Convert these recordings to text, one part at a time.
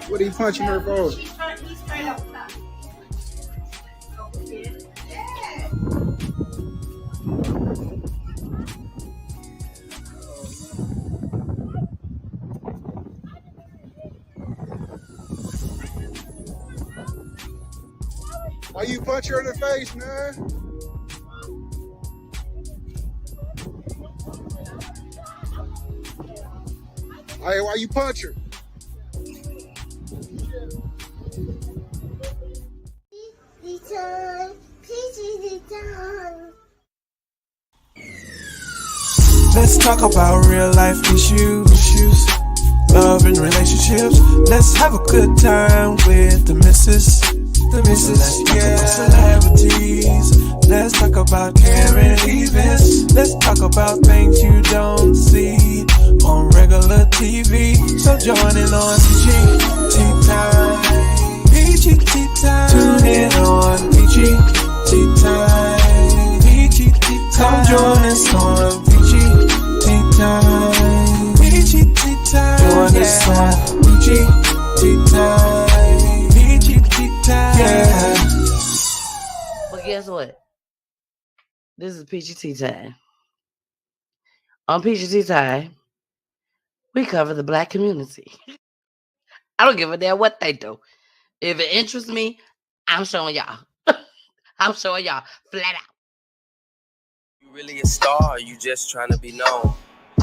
What are you punching her for? Why you punch her in the face, man? Hey, why you punch her? Let's talk about real life issues, love and relationships. Let's have a good time with the missus. Let's talk about celebrities. Let's talk about caring events. Let's talk about things you don't see on regular TV. So join in on PGT time. PGT time. Tune in on PGT time. PGT time. Come join us on PGT time. PGT time. Join us on PGT time. PGT time. Yeah. But guess what? This is PGT time. On PGT time, we cover the Black community. I don't give a damn what they do. If it interests me, I'm showing y'all. I'm showing y'all flat out. You really a star, or you just trying to be known?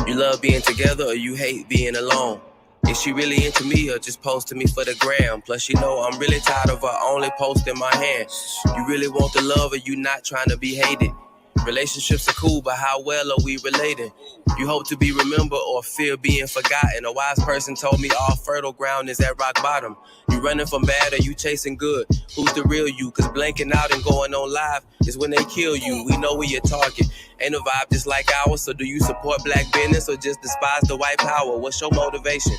You love being together or you hate being alone? Is she really into me or just posting me for the gram? Plus you know I'm really tired of her only posting my hand. You really want the love or you not trying to be hated? Relationships are cool, but how well are we related? You hope to be remembered or fear being forgotten. A wise person told me all fertile ground is at rock bottom. You running from bad or you chasing good? Who's the real you? Cause blanking out and going on live is when they kill you. We know we your target. Ain't a vibe just like ours. So do you support black business or just despise the white power? What's your motivation?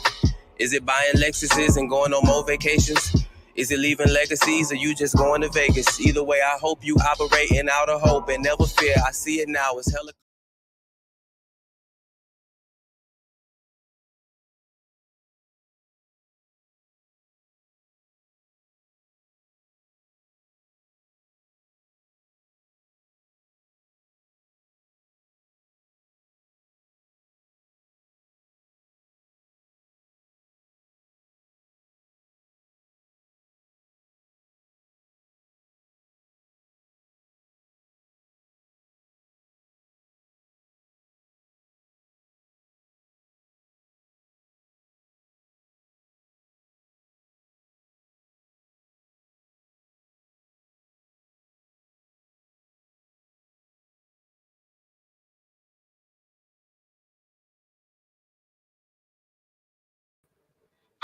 Is it buying Lexuses and going on more vacations? Is it leaving legacies or you just going to Vegas? Either way, I hope you operating out of hope and never fear. I see it now, it's hella.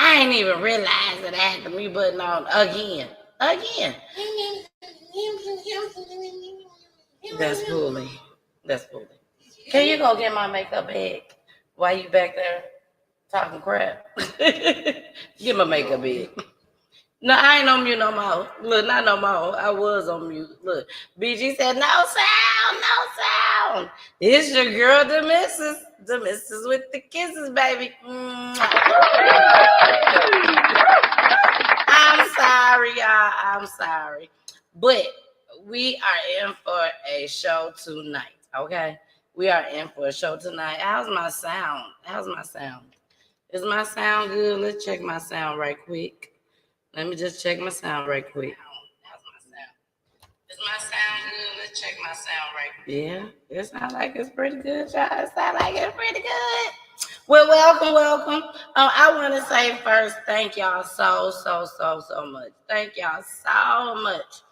I ain't even realized that I had the mute button on again. That's bully. That's bully. Can you go get my makeup bag while you back there talking crap? Get my makeup bag. No, I ain't on mute no more. Look, not no more. I was on mute. Look, BG said, no sound, no sound. It's your girl, the missus. The missus with the kisses, baby. I'm sorry, y'all. I'm sorry. But we are in for a show tonight, okay? We are in for a show tonight. How's my sound? Is my sound good? Let's check my sound right quick. Let me just check my sound right quick. How's my sound? Is my sound good? Let's check my sound right quick. Yeah, it sounds like it's pretty good, y'all. It sounds like it's pretty good. Well, welcome. I want to say first, thank y'all so much. Thank y'all so much.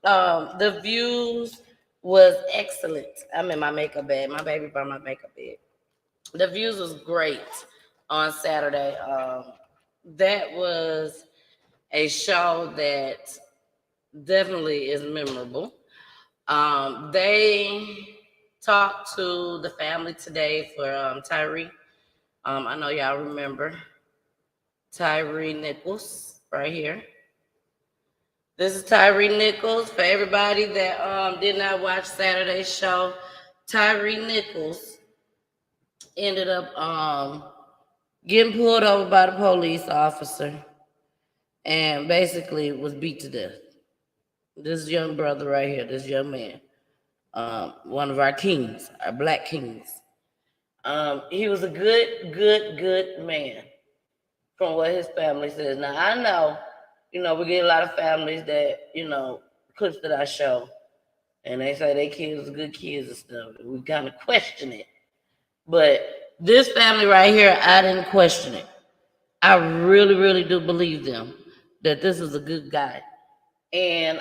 The views was excellent. I'm in my makeup bag. My baby brought my makeup bag. The views was great on Saturday. That was a show that definitely is memorable. They talked to the family today for Tyree. I know y'all remember Tyree Nichols right here. This is Tyree Nichols. For everybody that did not watch Saturday's show, Tyree Nichols ended up getting pulled over by the police officer and basically was beat to death. This young brother right here, this young man, one of our kings, our black kings. He was a good man, from what his family says. Now I know, we get a lot of families that, clips that I show, and they say their kids are good kids and stuff. We kind of question it. But this family right here, I didn't question it. I really, really do believe them that this is a good guy. And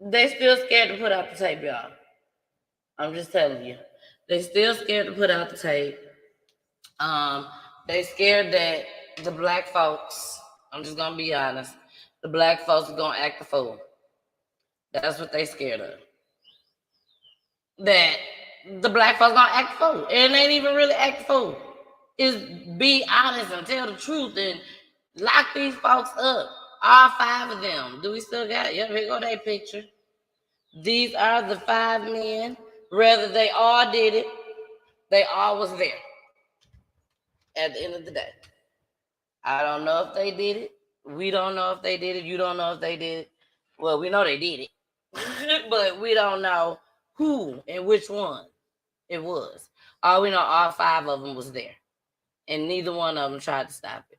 they still scared to put out the tape, y'all. I'm just telling you. They still scared to put out the tape. They scared that the black folks, I'm just gonna be honest, the black folks are gonna act the fool. That's what they scared of. That the black folks gonna act the fool. And they ain't even really act the fool. Is be honest and tell the truth and lock these folks up. All 5 of them. Do we still got it? Yep, here go their picture. These are the 5 men. Whether they all did it, they all was there at the end of the day. I don't know if they did it. We don't know if they did it. You don't know if they did it. Well, we know they did it. But we don't know who and which one it was. All we know, all 5 of them was there. And neither one of them tried to stop it.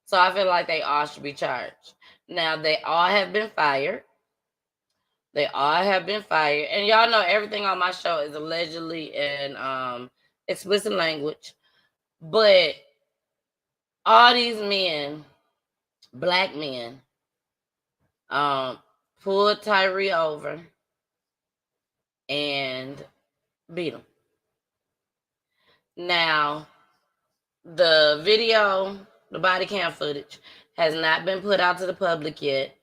So I feel like they all should be charged. Now, they all have been fired. They all have been fired. And y'all know everything on my show is allegedly in explicit language. But all these men, black men, pulled Tyree over and beat him. Now, the video, the body cam footage, has not been put out to the public yet.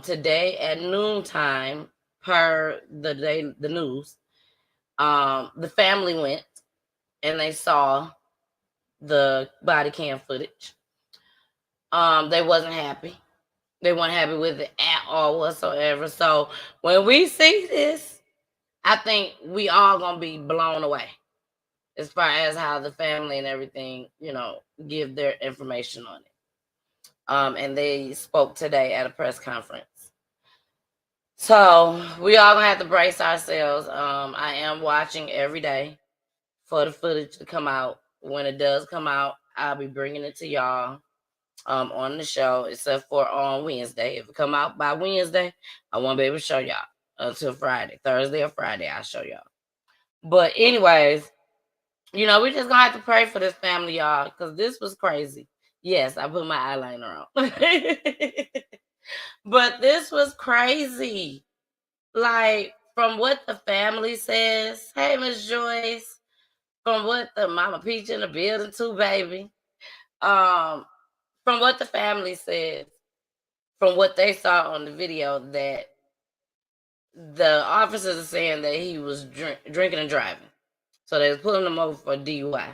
Today at noontime, per the news, the family went and they saw the body cam footage. They wasn't happy. They weren't happy with it at all whatsoever. So when we see this, I think we all gonna be blown away as far as how the family and everything, give their information on it. And they spoke today at a press conference. So we all gonna have to brace ourselves. I am watching every day for the footage to come out. When it does come out, I'll be bringing it to y'all on the show, except for on Wednesday. If it come out by Wednesday, I won't be able to show y'all until Friday. Thursday or Friday, I'll show y'all. But anyways, we just gonna have to pray for this family, y'all, because this was crazy. Yes, I put my eyeliner on. But this was crazy. Like, from what the family says, hey, Miss Joyce, from what the Mama Peach in the building too, baby. From what the family says, from what they saw on the video, that the officers are saying that he was drinking and driving. So they was pulling him over for DUI.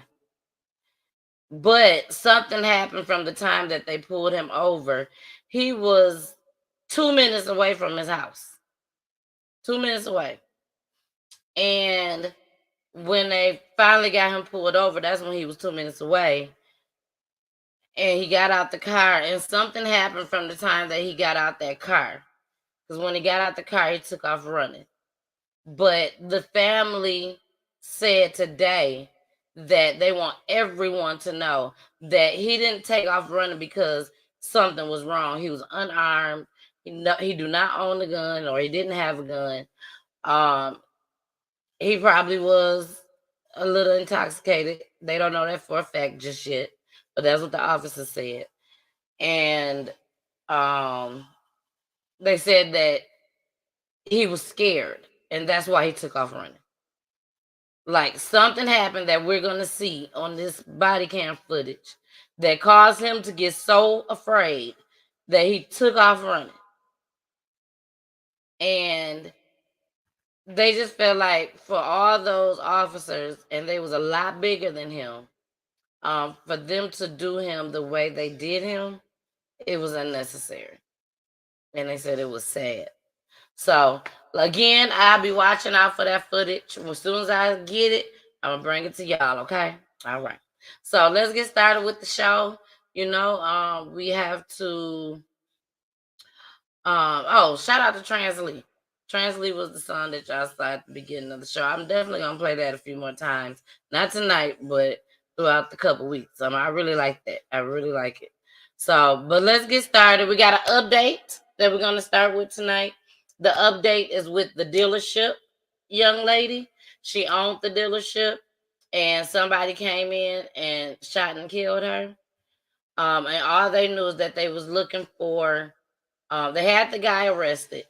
But something happened from the time that they pulled him over. He was 2 minutes away from his house. 2 minutes away. And when they finally got him pulled over, that's when he was 2 minutes away. And he got out the car, and something happened from the time that he got out that car. Because when he got out the car, he took off running. But the family said today that they want everyone to know that he didn't take off running because something was wrong. He was unarmed. He do not own a gun, or he didn't have a gun. He probably was a little intoxicated. They don't know that for a fact just yet, but that's what the officer said. And they said that he was scared, and that's why he took off running. Like, something happened that we're going to see on this body cam footage that caused him to get so afraid that he took off running. And they just felt like for all those officers, and they was a lot bigger than him, for them to do him the way they did him, it was unnecessary. and they said it was sad. So again, I'll be watching out for that footage. As soon as I get it, I'm gonna bring it to y'all. Okay. All right. So let's get started with the show. We have to shout out to Translee. Translee was the song that y'all saw at the beginning of the show. I'm definitely gonna play that a few more times. Not tonight, but throughout the couple weeks. I really like that. I really like it. So, but let's get started. We got an update that we're gonna start with tonight. The update is with the dealership young lady. She owned the dealership, and somebody came in and shot and killed her. And all they knew is that they was looking for. They had the guy arrested.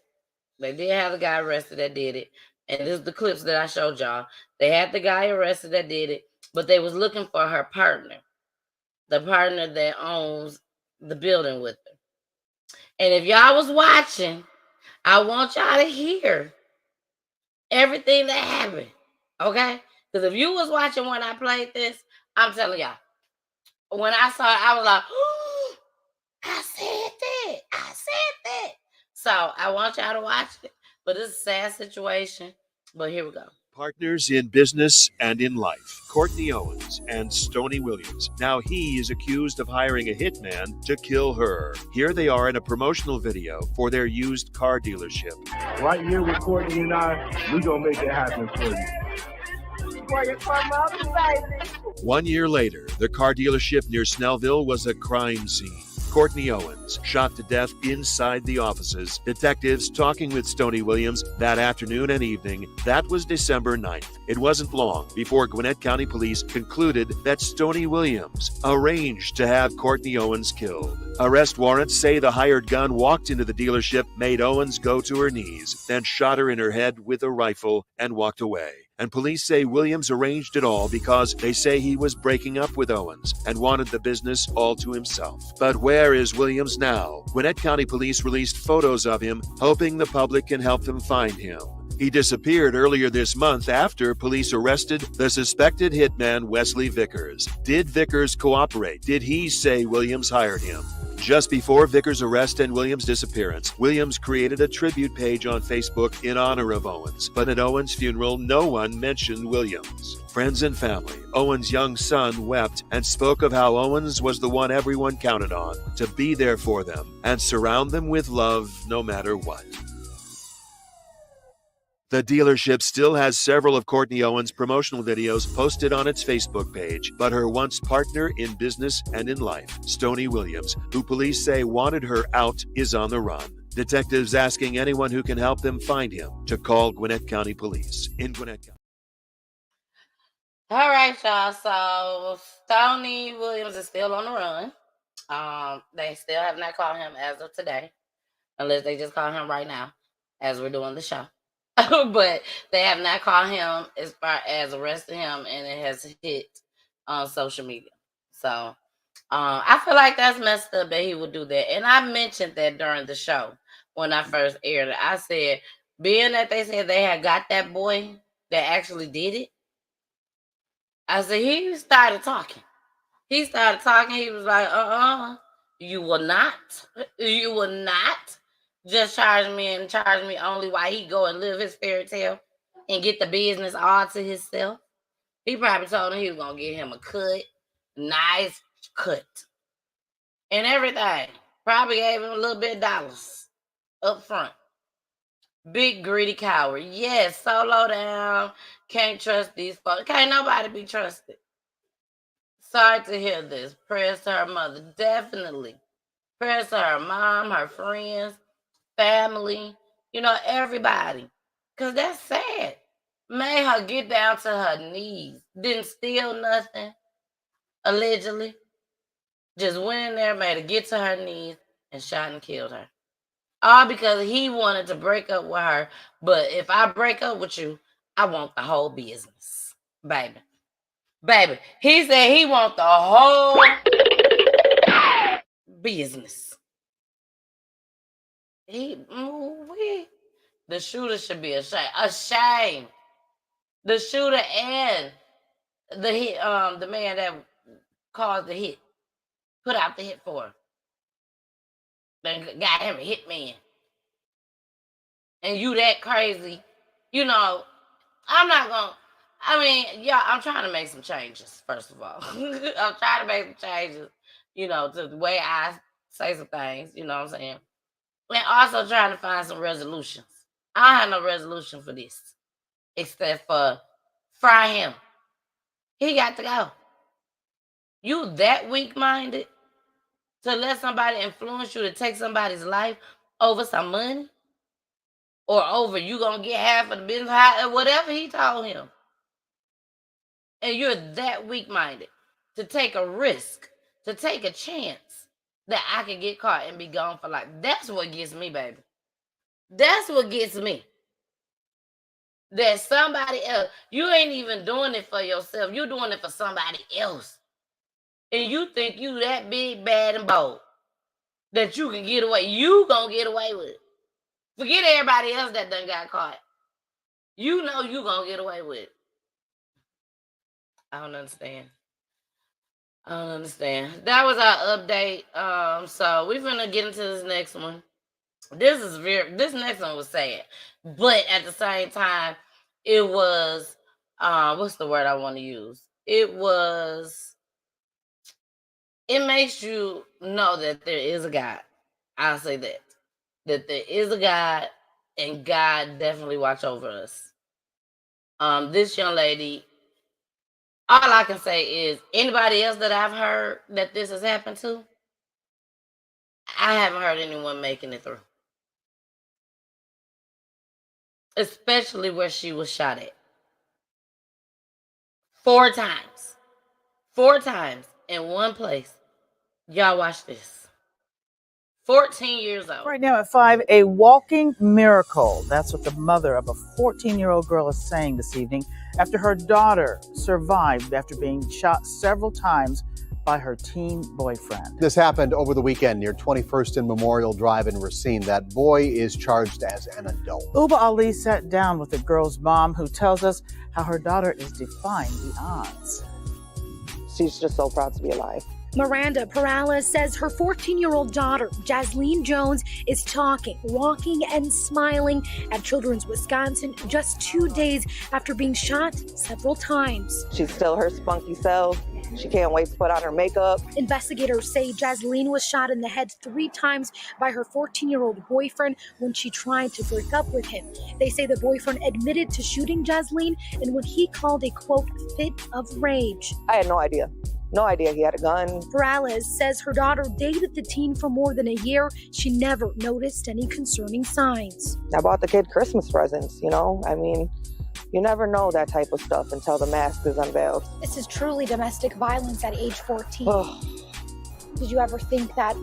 They did have the guy arrested that did it. And this is the clips that I showed y'all. They had the guy arrested that did it, but they was looking for her partner, the partner that owns the building with her. And if y'all was watching, I want y'all to hear everything that happened. Okay? Because if you was watching when I played this, I'm telling y'all, when I saw it, I was like, oh, I said that. I said that. So I want y'all to watch it. But it's a sad situation. But here we go. Partners in business and in life, Courtney Owens and Stoney Williams. Now he is accused of hiring a hitman to kill her. Here they are in a promotional video for their used car dealership. Right here with Courtney and I, we gonna make it happen for you. 1 year later, the car dealership near Snellville was a crime scene. Courtney Owens shot to death inside the offices. Detectives talking with Stoney Williams that afternoon and evening. That was December 9th. It wasn't long before Gwinnett County Police concluded that Stoney Williams arranged to have Courtney Owens killed. Arrest warrants say the hired gun walked into the dealership, made Owens go to her knees, then shot her in her head with a rifle and walked away. And police say Williams arranged it all because they say he was breaking up with Owens and wanted the business all to himself. But where is Williams now? Gwinnett County Police released photos of him, hoping the public can help them find him. He disappeared earlier this month after police arrested the suspected hitman Wesley Vickers. Did Vickers cooperate? Did he say Williams hired him? Just before Vickers' arrest and Williams' disappearance, Williams created a tribute page on Facebook in honor of Owens. But at Owens' funeral, no one mentioned Williams. Friends and family, Owens' young son wept and spoke of how Owens was the one everyone counted on to be there for them and surround them with love no matter what. The dealership still has several of Courtney Owens' promotional videos posted on its Facebook page, but her once partner in business and in life, Stoney Williams, who police say wanted her out, is on the run. Detectives asking anyone who can help them find him to call Gwinnett County Police in Gwinnett County. All right, y'all. So Stoney Williams is still on the run. They still have not called him as of today, unless they just call him right now as we're doing the show. But they have not called him as far as arresting him, and it has hit on social media. So I feel like that's messed up that he would do that. And I mentioned that during the show when I first aired it. I said, being that they said they had got that boy that actually did it, I said, he started talking. He was like, you will not just charge me and charge me only while he go and live his fairy tale and get the business all to himself. He probably told him he was going to get him a cut, nice cut, and everything. Probably gave him a little bit of dollars up front. Big greedy coward. Yes, so low down. Can't trust these folks. Can't nobody be trusted. Sorry to hear this. Prayers to her mother. Definitely. Prayers to her mom, her friends, family, everybody. Because that's sad. Made her get down to her knees. Didn't steal nothing, allegedly. Just went in there, made her get to her knees, and shot and killed her. All because he wanted to break up with her. But if I break up with you, I want the whole business. Baby. He said he want the whole business. The shooter should be ashamed. The shooter and the hit, the man that caused the hit, put out the hit for her. Then got him a hitman. and you that crazy, you know, I'm not going to, I mean, yeah, I'm trying to make some changes, first of all. I'm trying to make some changes, you know, to the way I say some things, you know what I'm saying? And also trying to find some resolutions. I don't have no resolution for this, except for fry him. He got to go. You that weak-minded to let somebody influence you to take somebody's life over some money? Or over you gonna get half of the business, whatever he told him. And you're that weak-minded to take a risk, to take a chance that I could get caught and be gone for life. That's what gets me, baby. That's what gets me. That somebody else, you ain't even doing it for yourself. You're doing it for somebody else. And you think you that big, bad, and bold that you can get away. You gonna get away with it. Forget everybody else that done got caught. You know you gonna get away with it. I don't understand. That was our update. So we're gonna get into this next one. This next one was sad, but at the same time, it was what's the word I want to use? It makes you know that there is a God. I'll say that there is a God, and God definitely watch over us. This young lady, all I can say is anybody else that I've heard that this has happened to, I haven't heard anyone making it through. Especially where she was shot at. 4 times. 4 times in one place. Y'all watch this. 14 years old. Right now at 5, a walking miracle. That's what the mother of a 14-year-old girl is saying this evening after her daughter survived after being shot several times by her teen boyfriend. This happened over the weekend near 21st and Memorial Drive in Racine. That boy is charged as an adult. Uba Ali sat down with the girl's mom, who tells us how her daughter is defying the odds. She's just so proud to be alive. Miranda Perales says her 14-year-old daughter, Jasleen Jones, is talking, walking, and smiling at Children's Wisconsin just 2 days after being shot several times. She's still her spunky self. She can't wait to put on her makeup. Investigators say Jasleen was shot in the head 3 times by her 14-year-old boyfriend when she tried to break up with him. They say the boyfriend admitted to shooting Jasleen in what he called a, quote, fit of rage. I had no idea. No idea he had a gun. Perales says her daughter dated the teen for more than a year. She never noticed any concerning signs. I bought the kid Christmas presents, you know? I mean, you never know that type of stuff until the mask is unveiled. This is truly domestic violence at age 14. Did you ever think that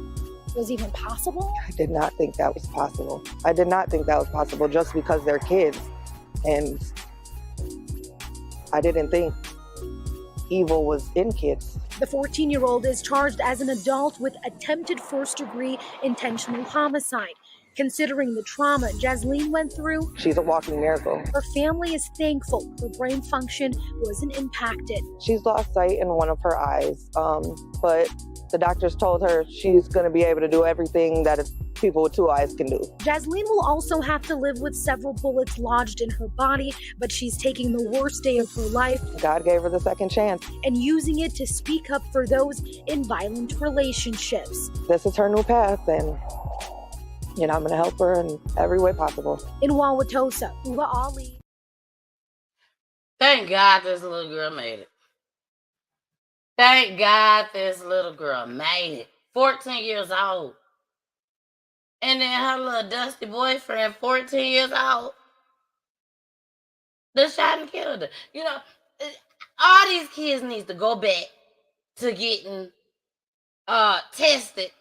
was even possible? I did not think that was possible. I did not think that was possible just because they're kids. And I didn't think evil was in kids. The 14-year-old is charged as an adult with attempted first-degree intentional homicide. Considering the trauma Jasleen went through, she's a walking miracle. Her family is thankful her brain function wasn't impacted. She's lost sight in one of her eyes, but the doctors told her she's going to be able to do everything that people with 2 eyes can do. Jasleen will also have to live with several bullets lodged in her body, but she's taking the worst day of her life. God gave her the second chance. And using it to speak up for those in violent relationships. This is her new path, and I'm going to help her in every way possible. In Wauwatosa, Uba Ali. Thank God this little girl made it. Thank God this little girl made it. 14 years old. And then her little dusty boyfriend, 14 years old, they shot and killed her. You know, all these kids need to go back to getting tested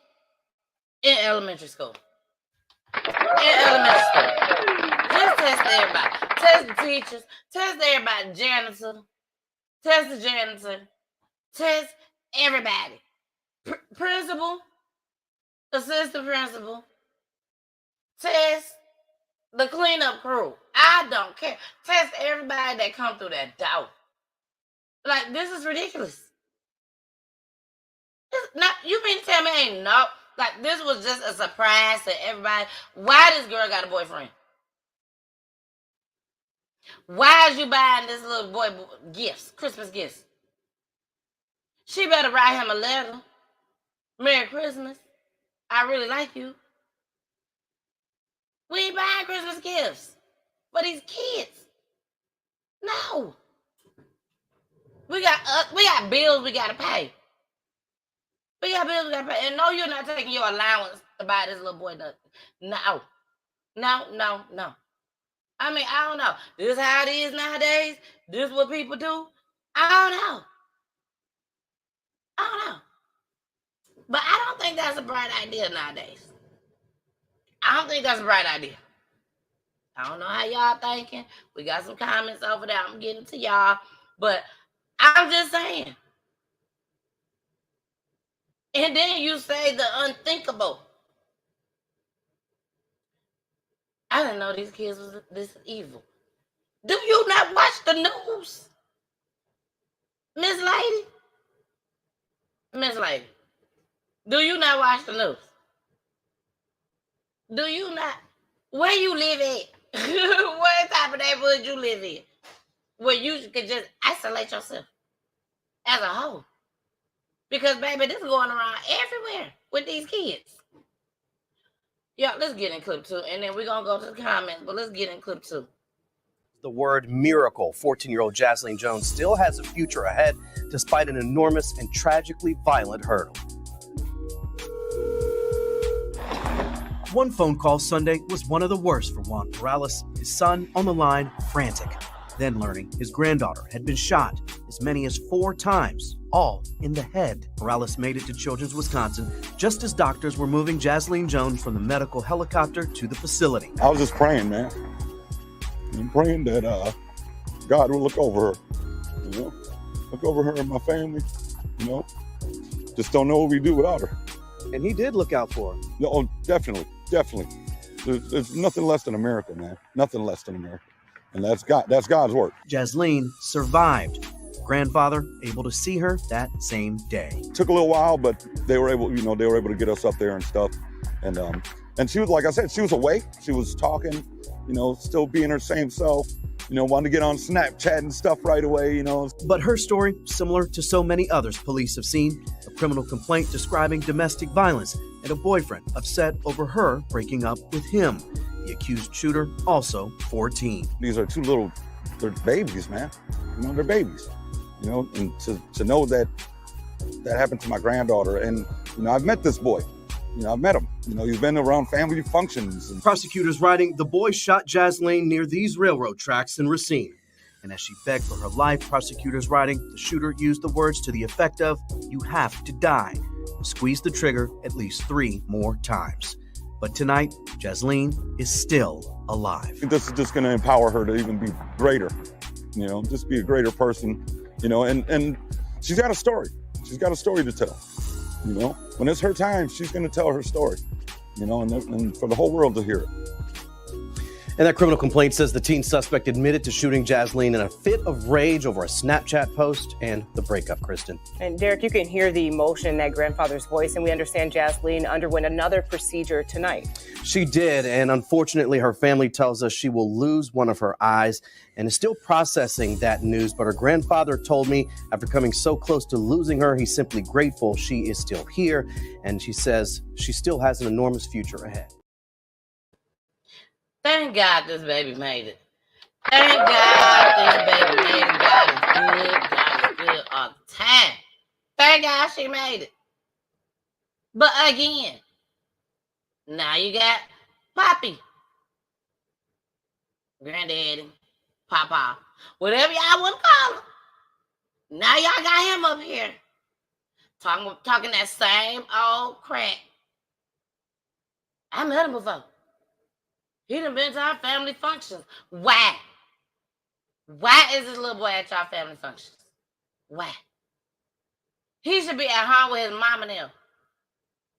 in elementary school. Just test everybody. Test the teachers. Test everybody. Janitor. Test the janitor. Test everybody. Principal. Assistant principal. Test the cleanup crew. I don't care. Test everybody that come through that door. Like, this is ridiculous. You mean to tell me ain't no... Like, this was just a surprise to everybody. Why this girl got a boyfriend? Why is you buying this little boy gifts, Christmas gifts? She better write him a letter. Merry Christmas. I really like you. We ain't buying Christmas gifts for these kids. No. We got bills we gotta pay. We got bills we gotta pay. And no, you're not taking your allowance to buy this little boy nothing. No. No. I mean, I don't know. This is how it is nowadays. This is what people do. I don't know. But I don't think that's a bright idea nowadays. I don't think that's a bright idea. I don't know how y'all thinking. We got some comments over there. I'm getting to y'all. But I'm just saying. And then you say the unthinkable. I didn't know these kids was this evil. Do you not watch the news? Miss Lady? Miss Lady, do you not watch the news? Do you not? Where you live at? What type of neighborhood you live in? Where you could just isolate yourself as a whole. Because, baby, this is going around everywhere with these kids. Yeah, let's get in clip 2, and then we're going to go to the comments, but let's get in clip 2. The word miracle. 14-year-old Jasleen Jones still has a future ahead despite an enormous and tragically violent hurdle. One phone call Sunday was one of the worst for Juan Morales, his son on the line, frantic. Then learning his granddaughter had been shot as many as 4 times, all in the head. Morales made it to Children's Wisconsin just as doctors were moving Jasleen Jones from the medical helicopter to the facility. I was just praying, man. I'm praying that God will look over her, look over her and my family, just don't know what we do without her. And he did look out for her. No, definitely. There's nothing less than a miracle, man. Nothing less than a miracle. And that's God's work. Jasleen survived. Grandfather able to see her that same day. Took a little while, but they were able to get us up there and stuff. And she was, like I said, she was awake. She was talking, still being her same self, wanted to get on Snapchat and stuff right away, But her story, similar to so many others police have seen, a criminal complaint describing domestic violence and a boyfriend upset over her breaking up with him. The accused shooter, also 14. These are they're babies, man. They're babies, and to know that happened to my granddaughter. And, I've met this boy. I've met him. He's been around family functions. Prosecutors writing, the boy shot Jasleen near these railroad tracks in Racine. And as she begged for her life, prosecutors writing, the shooter used the words to the effect of, "You have to die," and squeezed the trigger at least 3 more times. But tonight, Jasleen is still alive. This is just going to empower her to even be greater, just be a greater person, and she's got a story. She's got a story to tell. When it's her time, she's going to tell her story, and for the whole world to hear it. And that criminal complaint says the teen suspect admitted to shooting Jasleen in a fit of rage over a Snapchat post and the breakup, Kristen. And Derek, you can hear the emotion in that grandfather's voice, and we understand Jasleen underwent another procedure tonight. She did, and unfortunately, her family tells us she will lose one of her eyes and is still processing that news. But her grandfather told me after coming so close to losing her, he's simply grateful she is still here. And she says she still has an enormous future ahead. Thank God this baby made it. Thank God this baby made it. God is good. God is good all the time. Thank God she made it. But again, now you got Poppy, Granddaddy, Papa, whatever y'all want to call him. Now y'all got him up here talking that same old crap. I met him before. He done been to our family functions. Why? Why is this little boy at y'all family functions? Why? He should be at home with his mom and them,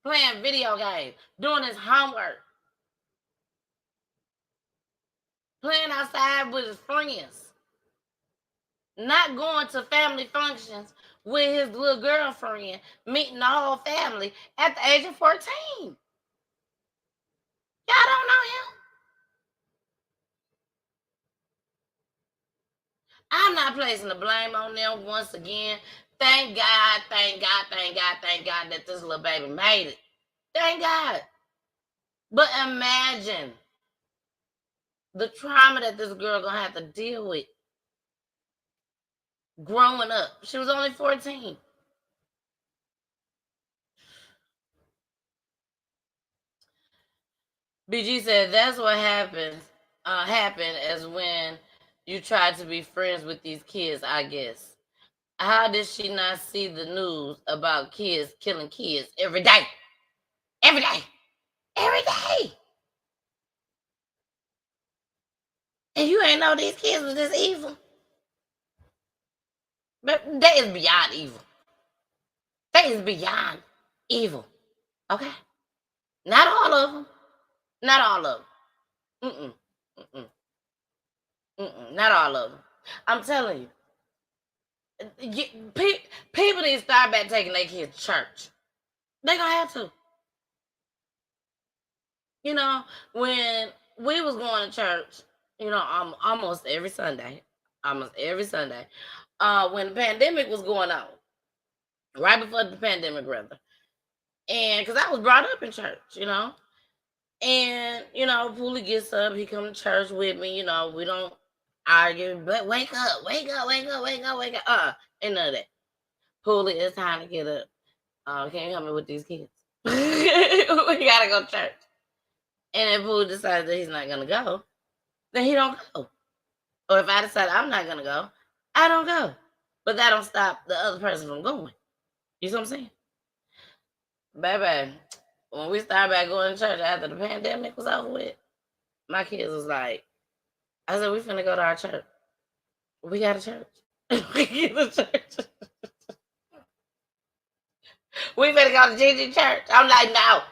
playing video games, doing his homework, playing outside with his friends, not going to family functions with his little girlfriend, meeting the whole family at the age of 14. Y'all don't know him. I'm not placing the blame on them once again. Thank God that this little baby made it. Thank God. But imagine the trauma that this girl gonna have to deal with growing up. She was only 14. BG said that's what happened as when you try to be friends with these kids, I guess. How did she not see the news about kids killing kids every day? Every day. Every day. And you ain't know these kids was this evil. But they is beyond evil. They is beyond evil. Okay? Not all of them. Not all of them. Not all of them. I'm telling you. People need to start back taking their kids to church. They gonna have to. You know, when we was going to church, you know, almost every Sunday. When the pandemic was going on. Right before the pandemic, rather. And because I was brought up in church, you know. And, you know, Poolie gets up, he come to church with me, you know, we don't argue, but wake up. Ain't none of that. Poolie, it's time to get up. Can you help me with these kids? We gotta go to church. And if Poolie decides that he's not gonna go, then he don't go. Or if I decide I'm not gonna go, I don't go. But that don't stop the other person from going. You see what I'm saying? Baby, when we started back going to church after the pandemic was over with, my kids was like, I said, we finna go to our church. We got a church. We get a church. We finna go to Gigi church. I'm like, no.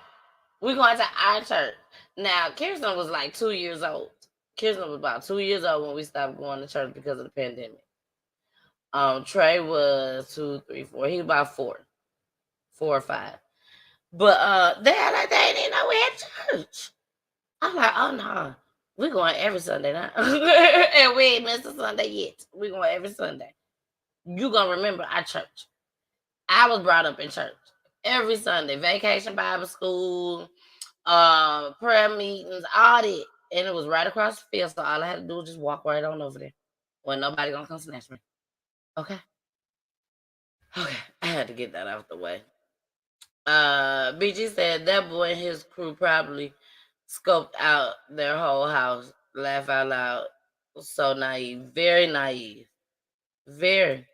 We going to our church. Now, Kirsten was like 2 years old. Kirsten was about 2 years old when we stopped going to church because of the pandemic. Trey was 2, 3, 4. He was about 4 or 5. But they didn't even know we had church. I'm like, oh no, we're going every Sunday now. And we ain't missed a Sunday yet. We're going every Sunday. You gonna remember our church. I was brought up in church every Sunday. Vacation Bible school, prayer meetings, all that. And it was right across the field, so all I had to do was just walk right on over there. Wasn't nobody gonna come snatch me. Okay, I had to get that out the way. BG said that boy and his crew probably scoped out their whole house. Laugh out loud. So naive. Very naive. Very.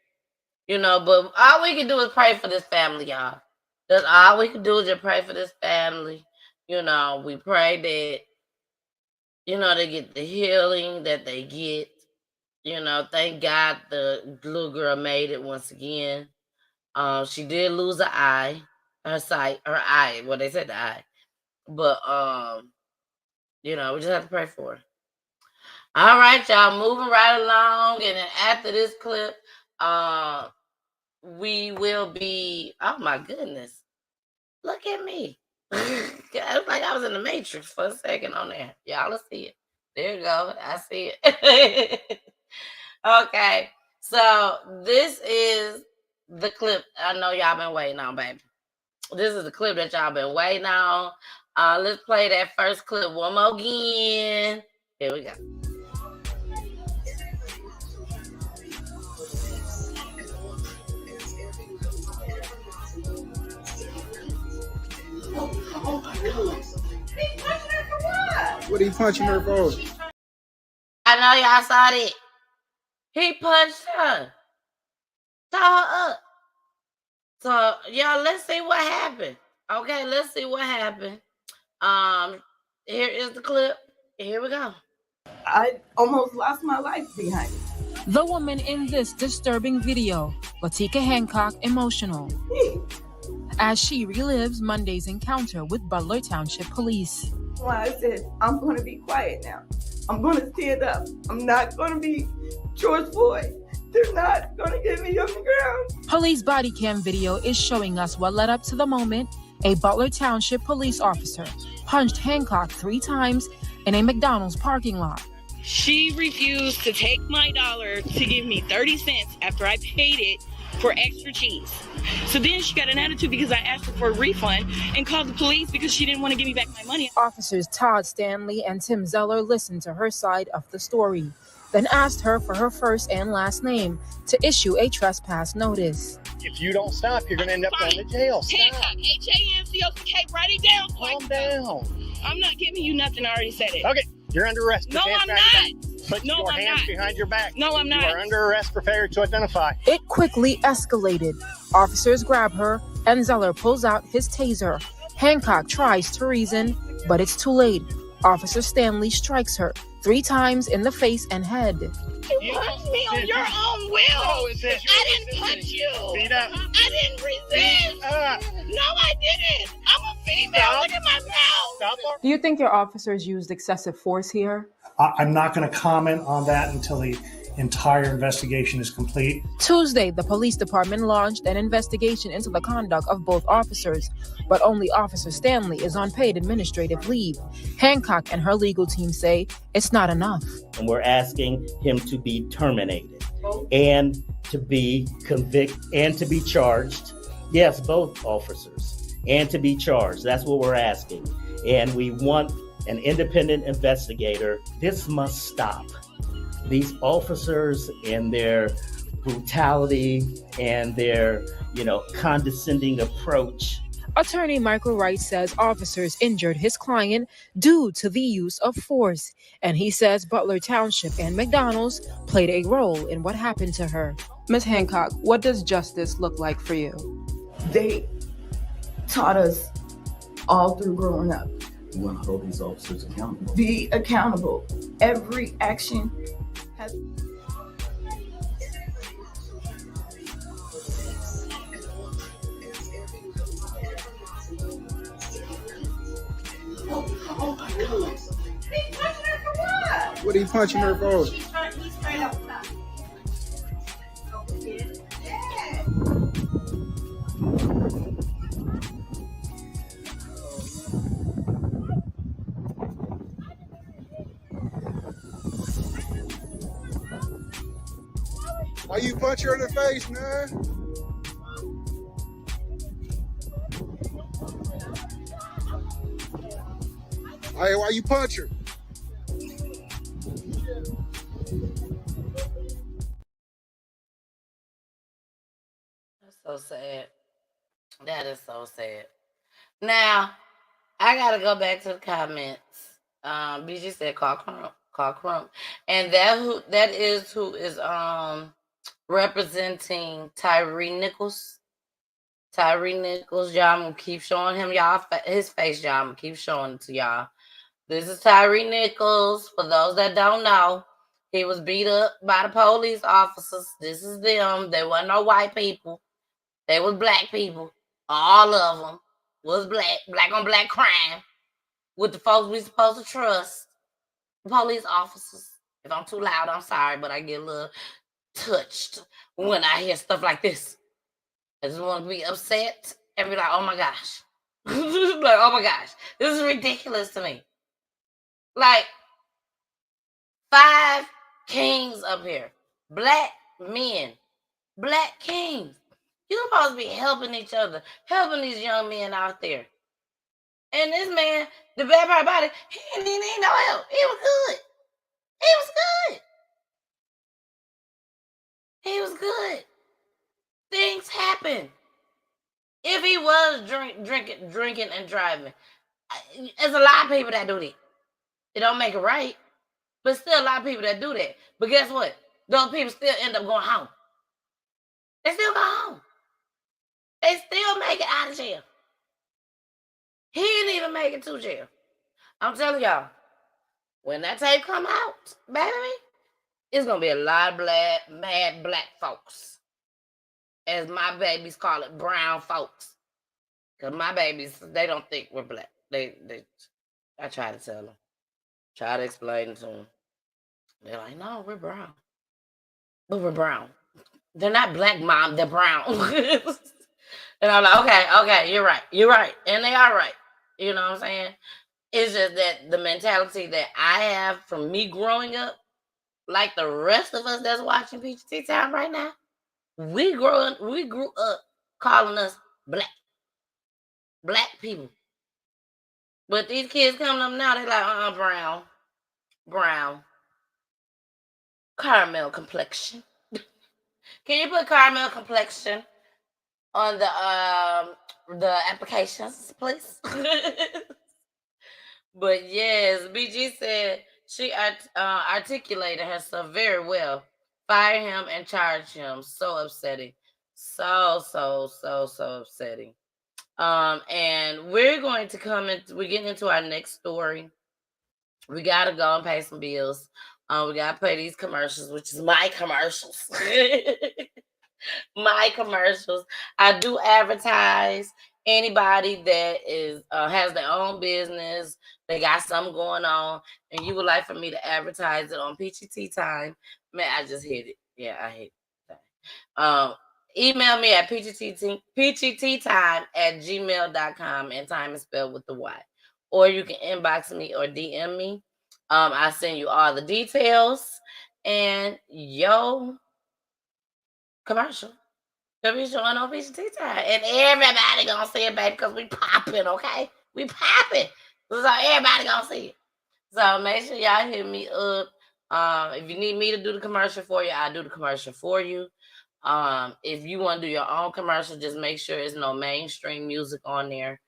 You know, but all we can do is pray for this family, y'all. That's all we can do is just pray for this family. You know, we pray that, you know, they get the healing that they get. You know, thank God the little girl made it once again. She did lose an eye. Her eye. Well, they said the eye. But, you know, we just have to pray for her. All right, y'all, moving right along. And then after this clip, we will be, oh my goodness. Look at me. It looked like I was in the Matrix for a second on there. Y'all will see it. There you go. I see it. Okay. So this is the clip I know y'all been waiting on, baby. This is the clip that y'all been waiting on. Let's play that first clip one more again. Here we go. Oh my goodness. He's punching her for what? What are you punching her for? I know y'all saw that. He punched her. Tore her up. So, y'all, let's see what happened. Okay, let's see what happened. Here is the clip. Here we go. I almost lost my life behind it. The woman in this disturbing video, Latika Hancock, emotional as she relives Monday's encounter with Butler Township Police. Well, I said, I'm going to be quiet now. I'm going to stand up. I'm not going to be George Floyd. They're not going to get me on the ground. Police body cam video is showing us what led up to the moment a Butler Township police officer punched Hancock 3 times in a McDonald's parking lot. She refused to take my dollar to give me 30 cents after I paid it for extra cheese. So then she got an attitude because I asked her for a refund and called the police because she didn't want to give me back my money. Officers Todd Stanley and Tim Zeller listened to her side of the story, then asked her for her first and last name to issue a trespass notice. If you don't stop, you're going to end up going to jail. Hancock, H-A-N-C-O-C-K, write it down. Calm down. I'm not giving you nothing. I already said it. Okay, you're under arrest. No, I'm not. Put No, your I'm hands not. behind your back. No, I'm not. You are under arrest for failure to identify. It quickly escalated. Officers grab her, and Zeller pulls out his taser. Hancock tries to reason, but it's too late. Officer Stanley strikes her 3 times in the face and head. You punched me on your own will. No, it says I didn't punch you. Beat up. I didn't resist. No, I didn't. I'm a female. Stop. Look at my mouth. Stop. Do you think your officers used excessive force here? I'm not going to comment on that until the entire investigation is complete. Tuesday, the police department launched an investigation into the conduct of both officers, but only Officer Stanley is on paid administrative leave. Hancock and her legal team say it's not enough. And we're asking him to be terminated and to be convicted and to be charged. Yes, both officers, and to be charged. That's what we're asking. And we want an independent investigator. This must stop. These officers and their brutality and their, condescending approach. Attorney Michael Wright says officers injured his client due to the use of force, and he says Butler Township and McDonald's played a role in what happened to her. Ms. Hancock, what does justice look like for you? They taught us all through growing up. We want to hold these officers accountable. Be accountable. Every action has. Oh my God. He's punching her for what? What are you punching her for? He's straight up top. Why you punch her in the face, man? Hey, why you punch her? That's so sad. That is so sad. Now, I gotta go back to the comments. BG said call Crump. And that is who is representing Tyree Nichols. Tyree Nichols, y'all, I'm gonna keep showing him y'all his face, y'all. I'm gonna keep showing it to y'all. This is Tyree Nichols. For those that don't know, he was beat up by the police officers. This is them. They weren't no white people. They was black people. All of them was black on black crime with the folks we supposed to trust. Police officers. If I'm too loud, I'm sorry, but I get a little touched when I hear stuff like this. I just want to be upset and be like, oh my gosh. Like, oh my gosh. This is ridiculous to me. Like, 5 kings up here. Black men. Black kings. You're supposed to be helping each other. Helping these young men out there. And this man, the bad part about it, he didn't need no help. He was good. He was good. He was good. Things happen. If he was drinking and driving, there's a lot of people that do that. It don't make it right, but still a lot of people that do that. But guess what? Those people still end up going home. They still go home. They still make it out of jail. He didn't even make it to jail. I'm telling y'all, when that tape come out, baby, it's gonna be a lot of mad black folks. As my babies call it, brown folks. Because my babies, they don't think we're black. I try to tell them. Try to explain to them. They're like, no, we're brown. But we're brown. They're not black, Mom. They're brown. And I'm like, okay, you're right. And they are right. You know what I'm saying? It's just that the mentality that I have from me growing up like the rest of us that's watching PGT Time right now, we grew up calling us black people. But these kids coming up now, they like, brown, caramel complexion. Can you put caramel complexion on the applications, please? But yes, BG said she articulated herself very well. Fire him and charge him. So upsetting. So upsetting. And we're going to we're getting into our next story. We gotta go and pay some bills. We gotta pay these commercials, which is my commercials. My commercials. I do advertise. Anybody that is has their own business, they got something going on, and you would like for me to advertise it on PGT Time. Man, I just hit it. Yeah, I hit it. Email me at pgttime@gmail.com, and time is spelled with the Y. Or you can inbox me or DM me. I send you all the details. And commercial. Gonna be showing on PGT Time. And everybody gonna see it, baby, because we popping, okay? We popping. So everybody gonna see it. So make sure y'all hit me up. If you need me to do the commercial for you, I'll do the commercial for you. If you want to do your own commercial, just make sure there's no mainstream music on there.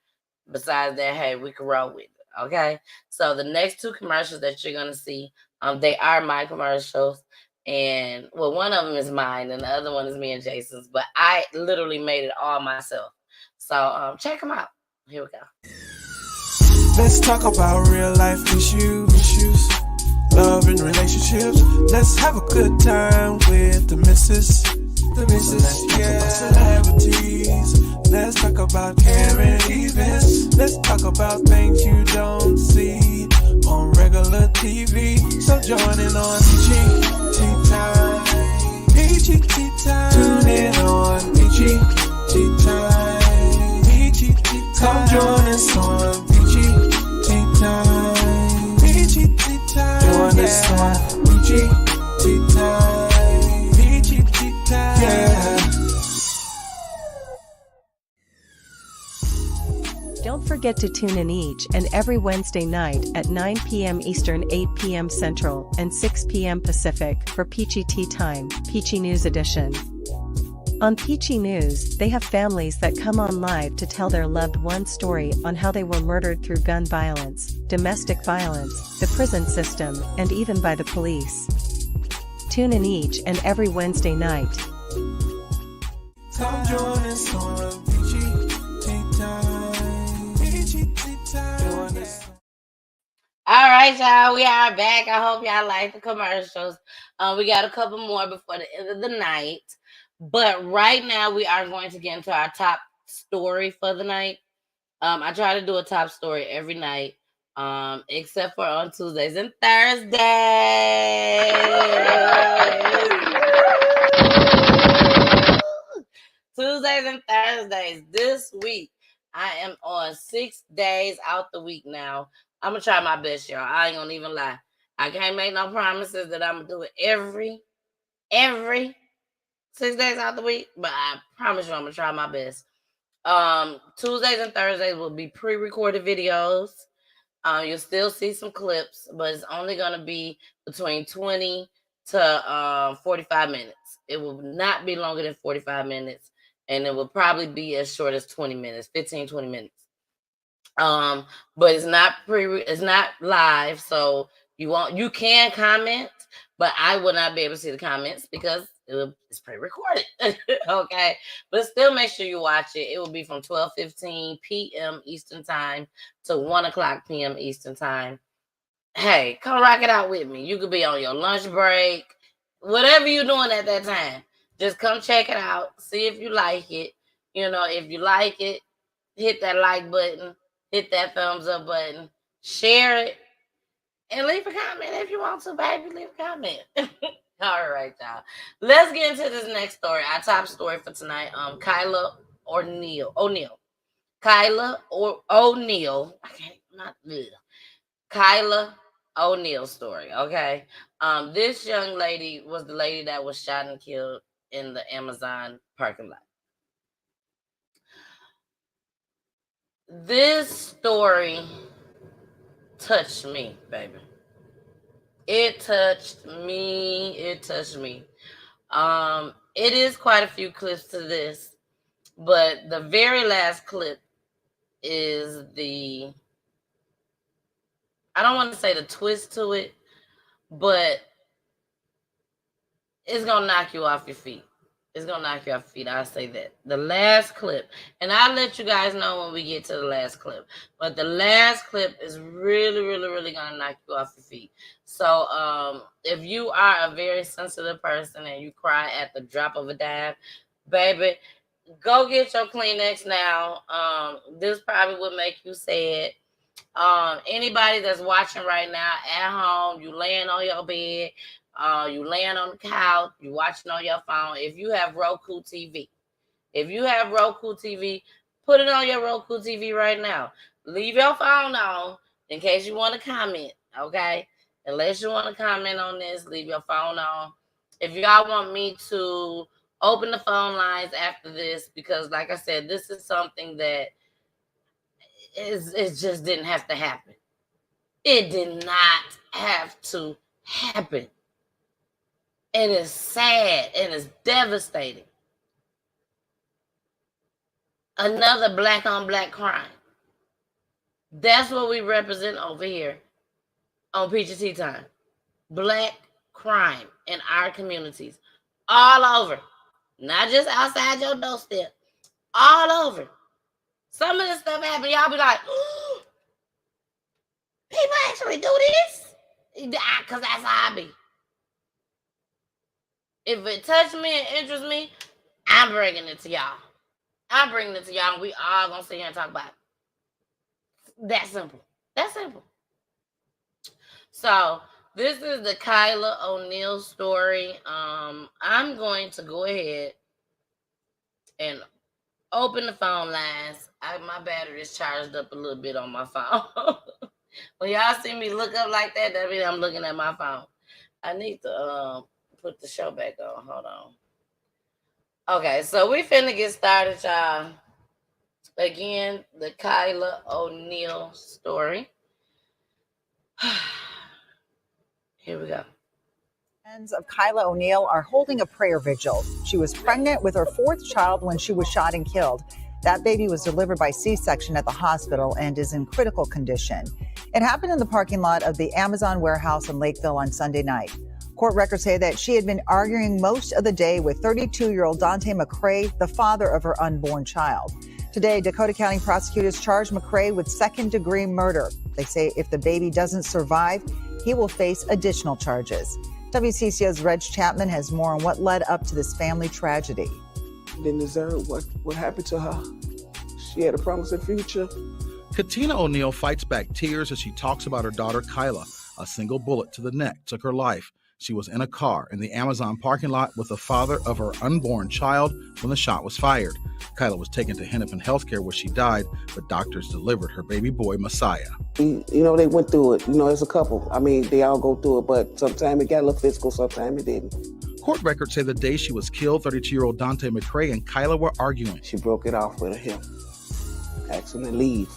Besides that, hey, we can roll with it. Okay. So the next two commercials that you're gonna see, they are my commercials. And well, one of them is mine, and the other one is me and Jason's. But I literally made it all myself. So check them out. Here we go. Let's talk about real life issues, love and relationships. Let's have a good time with the missus. Let's talk about celebrities. Let's talk about current events. Let's talk about things you don't see on regular TV. So join in on PGT Time. PGT Time. Tune in on PGT Time. PGT Time. Come join us on PGT Time. PGT Time. Join us on PGT Time. PGT Time. Yeah. Don't forget to tune in each and every Wednesday night at 9 p.m. Eastern, 8 p.m. Central, and 6 p.m. Pacific for PGT Time, Peachy News Edition. On Peachy News, they have families that come on live to tell their loved one's story on how they were murdered through gun violence, domestic violence, the prison system, and even by the police. Tune in each and every Wednesday night. Come join us on PGT Time. PGT Time. Join us. All right, y'all. We are back. I hope y'all like the commercials. We got a couple more before the end of the night. But right now, we are going to get into our top story for the night. I try to do a top story every night, except for on Tuesdays and Thursdays. Tuesdays and Thursdays. This week, I am on 6 days out the week now. I'm going to try my best, y'all. I ain't going to even lie. I can't make no promises that I'm going to do it every 6 days out the week, but I promise you I'm going to try my best. Tuesdays and Thursdays will be pre-recorded videos. You'll still see some clips, but it's only going to be between 20 to 45 minutes. It will not be longer than 45 minutes, and it will probably be as short as 20 minutes, 15, 20 minutes. But it's not live, so you can comment, but I will not be able to see the comments because it's pre-recorded. Okay, but still make sure you watch it. It will be from 12:15 p.m. Eastern Time to 1:00 p.m. Eastern Time. Hey, come rock it out with me. You could be on your lunch break, whatever you're doing at that time. Just come check it out. See if you like it. If you like it, hit that like button, hit that thumbs up button, share it, and leave a comment if you want to, baby. Leave a comment. All right, y'all. Let's get into this next story. Our top story for tonight. Kyla or Oneal. Kyla or Oneal. Kyla Oneal story, okay? This young lady was the lady that was shot and killed in the Amazon parking lot. This story touched me, baby. It touched me. It touched me. It is quite a few clips to this, but the very last clip is the, I don't want to say the twist to it, but it's going to knock you off your feet. It's going to knock you off your feet. I'll say that. The last clip, and I'll let you guys know when we get to the last clip, but the last clip is really, really, really going to knock you off your feet. So if you are a very sensitive person and you cry at the drop of a dime, baby, go get your Kleenex now. This probably would make you sad. Anybody that's watching right now at home, you laying on your bed, you laying on the couch, you watching on your phone. If you have Roku TV, put it on your Roku TV right now. Leave your phone on in case you want to comment, okay? Unless you want to comment on this, leave your phone on. If y'all want me to open the phone lines after this, because like I said, this is something that it just didn't have to happen. It did not have to happen. It is sad and it's devastating. Another black on black crime. That's what we represent over here on Peachy Tea Time. Black crime in our communities. All over. Not just outside your doorstep. All over. Some of this stuff happen, y'all be like, oh, people actually do this? Because that's how I be. If it touched me and interests me, I'm bringing it to y'all. I'm bringing it to y'all, and we all going to sit here and talk about it. That simple. That simple. So, this is the Kyla Oneal story. I'm going to go ahead and open the phone lines. My battery is charged up a little bit on my phone. When y'all see me look up like that, that means I'm looking at my phone. I need to put the show back on. Hold on. Okay, so we finna get started, y'all. Again, the Kyla Oneal story. Here we go. Friends of Kyla Oneal are holding a prayer vigil. She was pregnant with her fourth child when she was shot and killed. That baby was delivered by C-section at the hospital and is in critical condition. It happened in the parking lot of the Amazon warehouse in Lakeville on Sunday night. Court records say that she had been arguing most of the day with 32-year-old Dante McCray, the father of her unborn child. Today, Dakota County prosecutors charged McCray with second-degree murder. They say if the baby doesn't survive, he will face additional charges. WCCO's Reg Chapman has more on what led up to this family tragedy. Didn't deserve what happened to her. She had a promising future. Katina Oneal fights back tears as she talks about her daughter Kyla. A single bullet to the neck took her life. She was in a car in the Amazon parking lot with the father of her unborn child when the shot was fired. Kyla was taken to Hennepin Healthcare where she died, but doctors delivered her baby boy, Messiah. You know, they went through it. You know, as a couple. I mean, they all go through it, but sometimes it got a little physical, sometimes it didn't. Court records say the day she was killed, 32-year-old Dante McCray and Kyla were arguing. She broke it off with him, asked him to leave.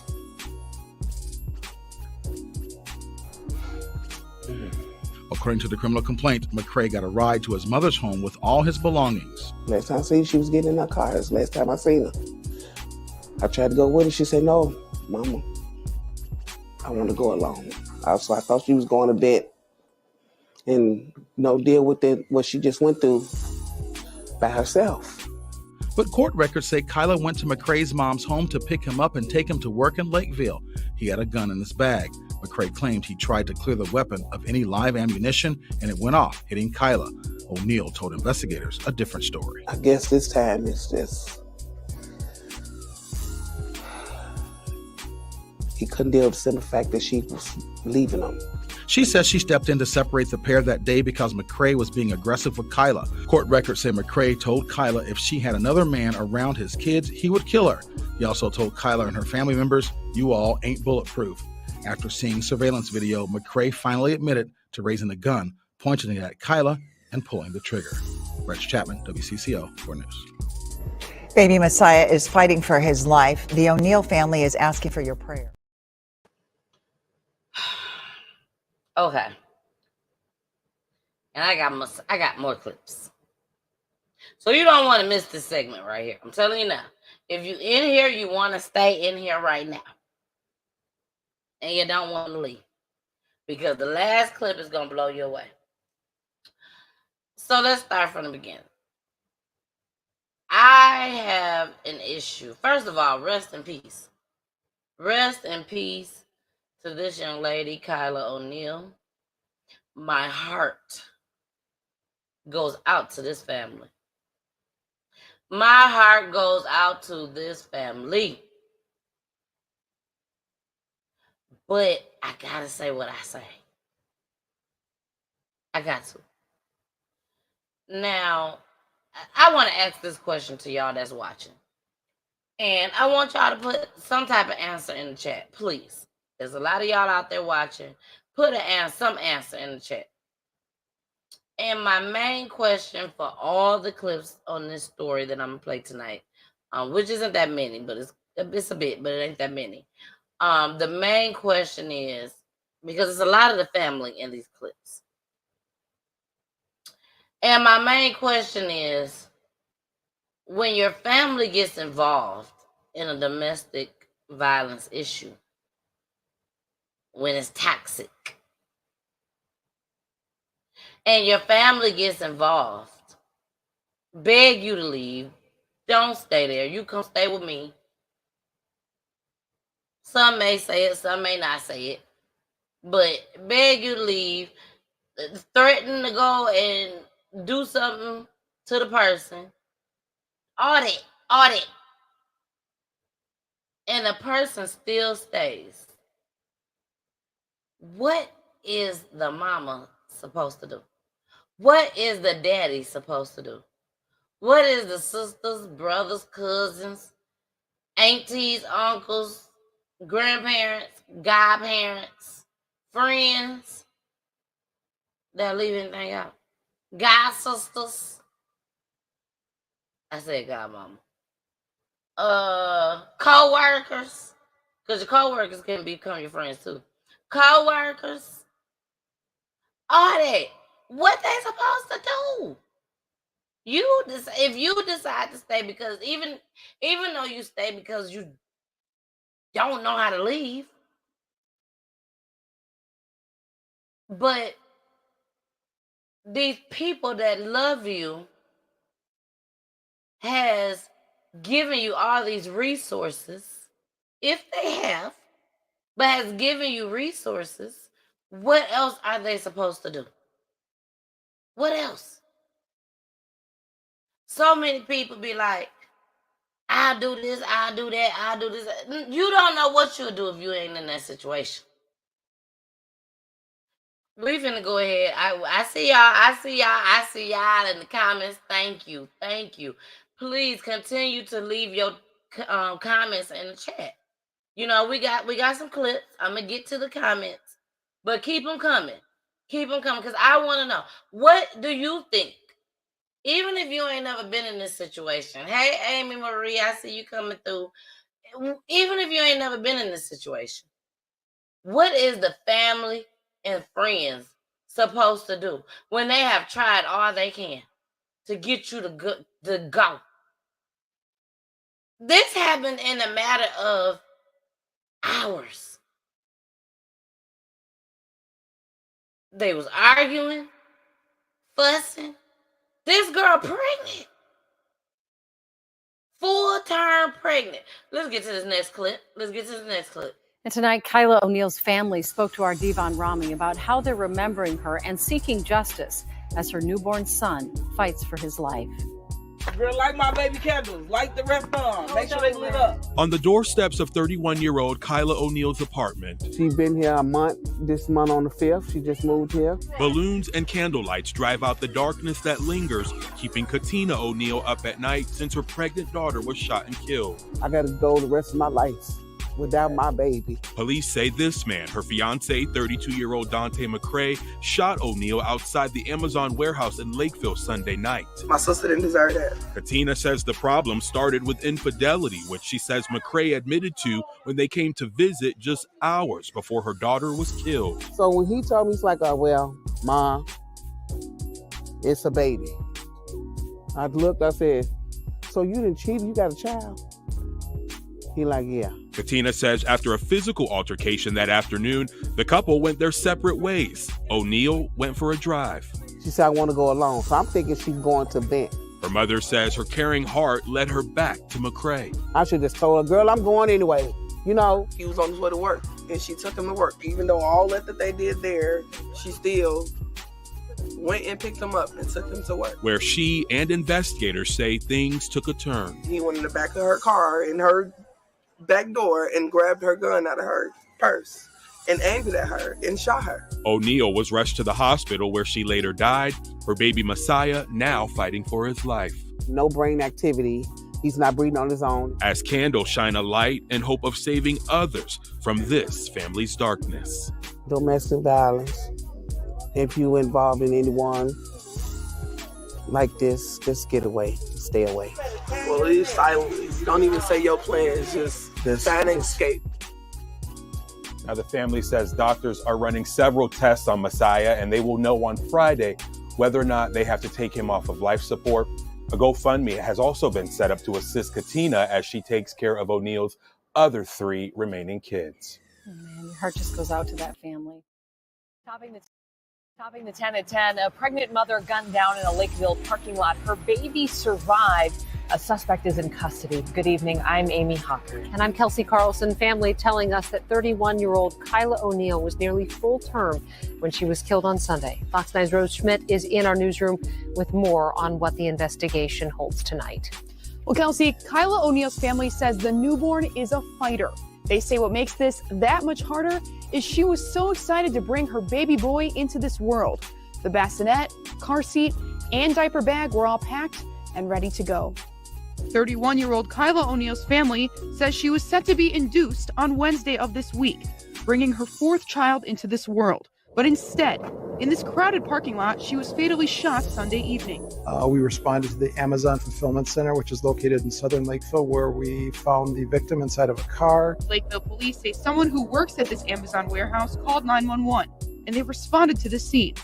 According to the criminal complaint, McCray got a ride to his mother's home with all his belongings. Last time I seen her, she was getting in her car. That's the last time I seen her. I tried to go with her. She said, no, Mama, I want to go alone. So I thought she was going to bed and deal with what she just went through by herself. But court records say Kyla went to McCray's mom's home to pick him up and take him to work in Lakeville. He had a gun in his bag. McCray claimed he tried to clear the weapon of any live ammunition and it went off, hitting Kyla. Oneal told investigators a different story. I guess this time it's just he couldn't deal with the simple fact that she was leaving him. She says she stepped in to separate the pair that day because McCray was being aggressive with Kyla. Court records say McCray told Kyla if she had another man around his kids, he would kill her. He also told Kyla and her family members, "You all ain't bulletproof." After seeing surveillance video, McCrae finally admitted to raising the gun, pointing it at Kyla and pulling the trigger. Rex Chapman, WCCO 4 News. Baby Messiah is fighting for his life. The Oneal family is asking for your prayer. Okay. And I got more clips. So you don't want to miss this segment right here. I'm telling you now. If you in here, you want to stay in here right now. And you don't want to leave. Because the last clip is going to blow you away. So let's start from the beginning. I have an issue. First of all, rest in peace. Rest in peace to this young lady, Kyla Oneal. My heart goes out to this family. My heart goes out to this family. But I gotta say what I say. I got to. Now, I want to ask this question to y'all that's watching. And I want y'all to put some type of answer in the chat, please. There's a lot of y'all out there watching. Put some answer in the chat. And my main question for all the clips on this story that I'm going to play tonight, which isn't that many, but it's a bit, but it ain't that many. The main question is, because there's a lot of the family in these clips. And my main question is, when your family gets involved in a domestic violence issue, when it's toxic, and your family gets involved, beg you to leave, don't stay there. You come stay with me. Some may say it, some may not say it, but beg you to leave, threaten to go and do something to the person, all that, and the person still stays. What is the mama supposed to do? What is the daddy supposed to do? What is the sisters, brothers, cousins, aunties, uncles, grandparents, godparents, friends? Did I leave anything out? God sisters. I said godmama. Co-workers. Because your co-workers can become your friends too. Co-workers. All that. What they supposed to do? If you decide to stay, because even though you stay because you don't know how to leave, but these people that love you has given you all these resources, if they have, but has given you resources, what else are they supposed to do? What else? So many people be like, I'll do this, I'll do that, I'll do this. You don't know what you'll do if you ain't in that situation. We finna go ahead. I see y'all in the comments. Thank you. Please continue to leave your comments in the chat. You know, we got some clips. I'm gonna get to the comments, but keep them coming. Because I want to know, what do you think? Even if you ain't never been in this situation. Hey, Amy Marie, I see you coming through. Even if you ain't never been in this situation, what is the family and friends supposed to do when they have tried all they can to get you to go? This happened in a matter of hours. They was arguing, fussing. This girl pregnant. Full-term pregnant. Let's get to this next clip. And tonight, Kyla Oneal's family spoke to our Devon Rami about how they're remembering her and seeking justice as her newborn son fights for his life. Girl, light my baby candles. Light the rest of them. Make sure they lit up. On the doorsteps of 31-year-old Kyla Oneal's apartment, She's been here a month, this month on the 5th. She just moved here. balloons and candlelights drive out the darkness that lingers, keeping Katina Oneal up at night since her pregnant daughter was shot and killed. I got to go the rest of my life. without my baby. Police say this man, her fiance, 32-year-old Dante McCray, shot Oneal outside the Amazon warehouse in Lakeville Sunday night. My sister didn't deserve that. Katina says the problem started with infidelity, which she says McCray admitted to when they came to visit just hours before her daughter was killed. So when he told me, he's like, oh, well, Mom, it's a baby. I looked, I said, so you didn't cheat, you got a child? He like, yeah. Katina says after a physical altercation that afternoon, the couple went their separate ways. Oneal went for a drive. She said, I want to go alone. So I'm thinking she's going to vent. Her mother says her caring heart led her back to McCray. I should just told her, girl, I'm going anyway. You know. He was on his way to work, and she took him to work. Even though all that they did there, she still went and picked him up and took him to work. Where she and investigators say things took a turn. He went in the back of her car, in her back door, and grabbed her gun out of her purse and aimed it at her and shot her. Oneal was rushed to the hospital where she later died. Her baby Messiah now fighting for his life. No brain activity. He's not breathing on his own. As candles shine a light in hope of saving others from this family's darkness. Domestic violence. If you involved in anyone like this, just get away. Stay away. Well, leave silently. You don't even say your plans. Just find an escape. Now, the family says doctors are running several tests on Messiah, and they will know on Friday whether or not they have to take him off of life support. A GoFundMe has also been set up to assist Katina as she takes care of Oneal's other 3 remaining kids. Oh man, your heart just goes out to that family. Topping the 10 at 10, a pregnant mother gunned down in a Lakeville parking lot. Her baby survived. A suspect is in custody. Good evening. I'm Amy Hawker. And I'm Kelsey Carlson. Family telling us that 31-year-old Kyla Oneal was nearly full term when she was killed on Sunday. Fox 9's Rose Schmidt is in our newsroom with more on what the investigation holds tonight. Well, Kelsey, Kyla Oneal's family says the newborn is a fighter. They say what makes this that much harder is she was so excited to bring her baby boy into this world. The bassinet, car seat, and diaper bag were all packed and ready to go. 31-year-old Kyla Oneal's family says she was set to be induced on Wednesday of this week, bringing her 4th child into this world. But instead, in this crowded parking lot, she was fatally shot Sunday evening. We responded to the Amazon Fulfillment Center, which is located in southern Lakeville, where we found the victim inside of a car. Lakeville police say someone who works at this Amazon warehouse called 911, and they responded to the scene.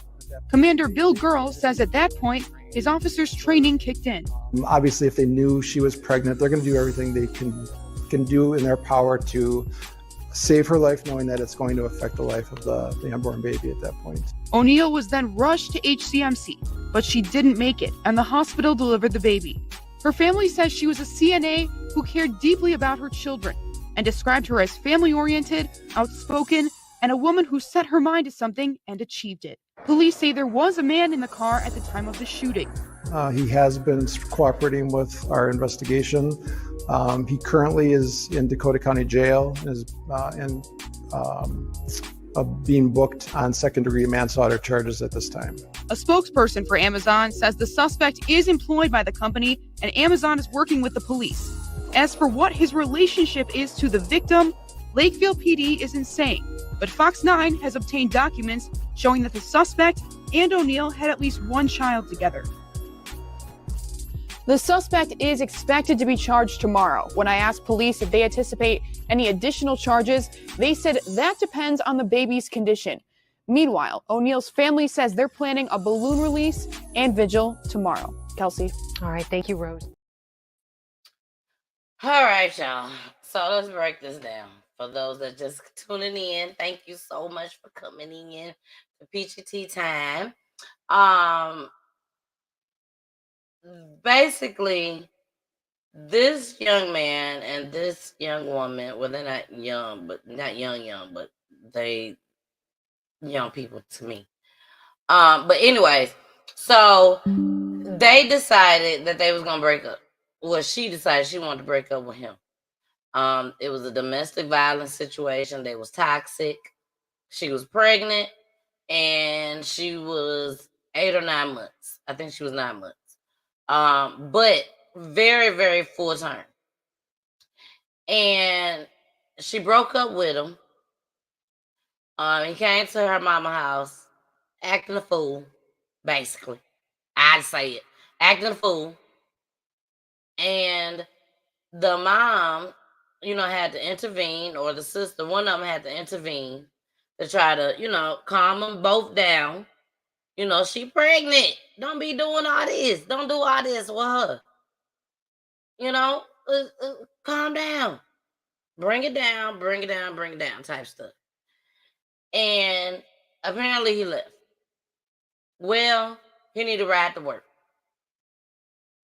Commander Bill Girl says at that point, his officers' training kicked in. Obviously, if they knew she was pregnant, they're going to do everything they can do in their power to save her life, knowing that it's going to affect the life of the unborn baby at that point. Oneal was then rushed to HCMC, but she didn't make it, and the hospital delivered the baby. Her family says she was a CNA who cared deeply about her children and described her as family-oriented, outspoken, and a woman who set her mind to something and achieved it. Police say there was a man in the car at the time of the shooting. He has been cooperating with our investigation. He currently is in Dakota County Jail and is being booked on second-degree manslaughter charges at this time. A spokesperson for Amazon says the suspect is employed by the company and Amazon is working with the police. As for what his relationship is to the victim, Lakeville PD isn't saying, but Fox 9 has obtained documents showing that the suspect and Oneal had at least one child together. The suspect is expected to be charged tomorrow. When I asked police if they anticipate any additional charges, they said that depends on the baby's condition. Meanwhile, Oneal's family says they're planning a balloon release and vigil tomorrow. Kelsey. All right. Thank you, Rose. All right, y'all. So let's break this down. For those that just tuning in, thank you so much for coming in to Peachy Tea Time. Basically, this young man and this young woman, well, they're not young, but not young, but they young people to me. But anyways, so they decided that they was gonna break up. Well, she decided she wanted to break up with him. It was a domestic violence situation. They was toxic. She was pregnant, and she was 8 or 9 months. I think she was 9 months. But very, very full term. And She broke up with him. He came to her mama house, acting a fool, basically. I'd say it. Acting a fool. And the mom, had to intervene, or the sister, one of them had to intervene to try to, calm them both down. She pregnant. Don't be doing all this. Don't do all this with her. Calm down. Bring it down, bring it down, bring it down type stuff. And apparently he left. Well, he need to ride to work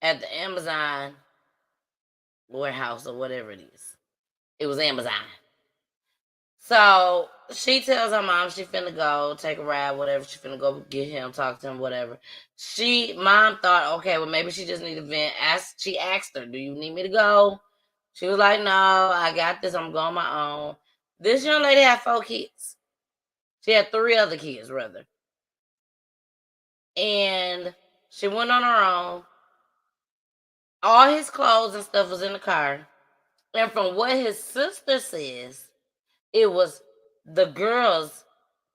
at the Amazon warehouse or whatever it is. It was Amazon. So she tells her mom she finna go take a ride, whatever. She finna go get him, talk to him, whatever. Mom thought, okay, well, maybe she just need to vent. She asked her, do you need me to go? She was like, no, I got this. I'm going on my own. This young lady had 4 kids. She had 3 other kids, rather. And she went on her own. All his clothes and stuff was in the car. And from what his sister says, it was the girl's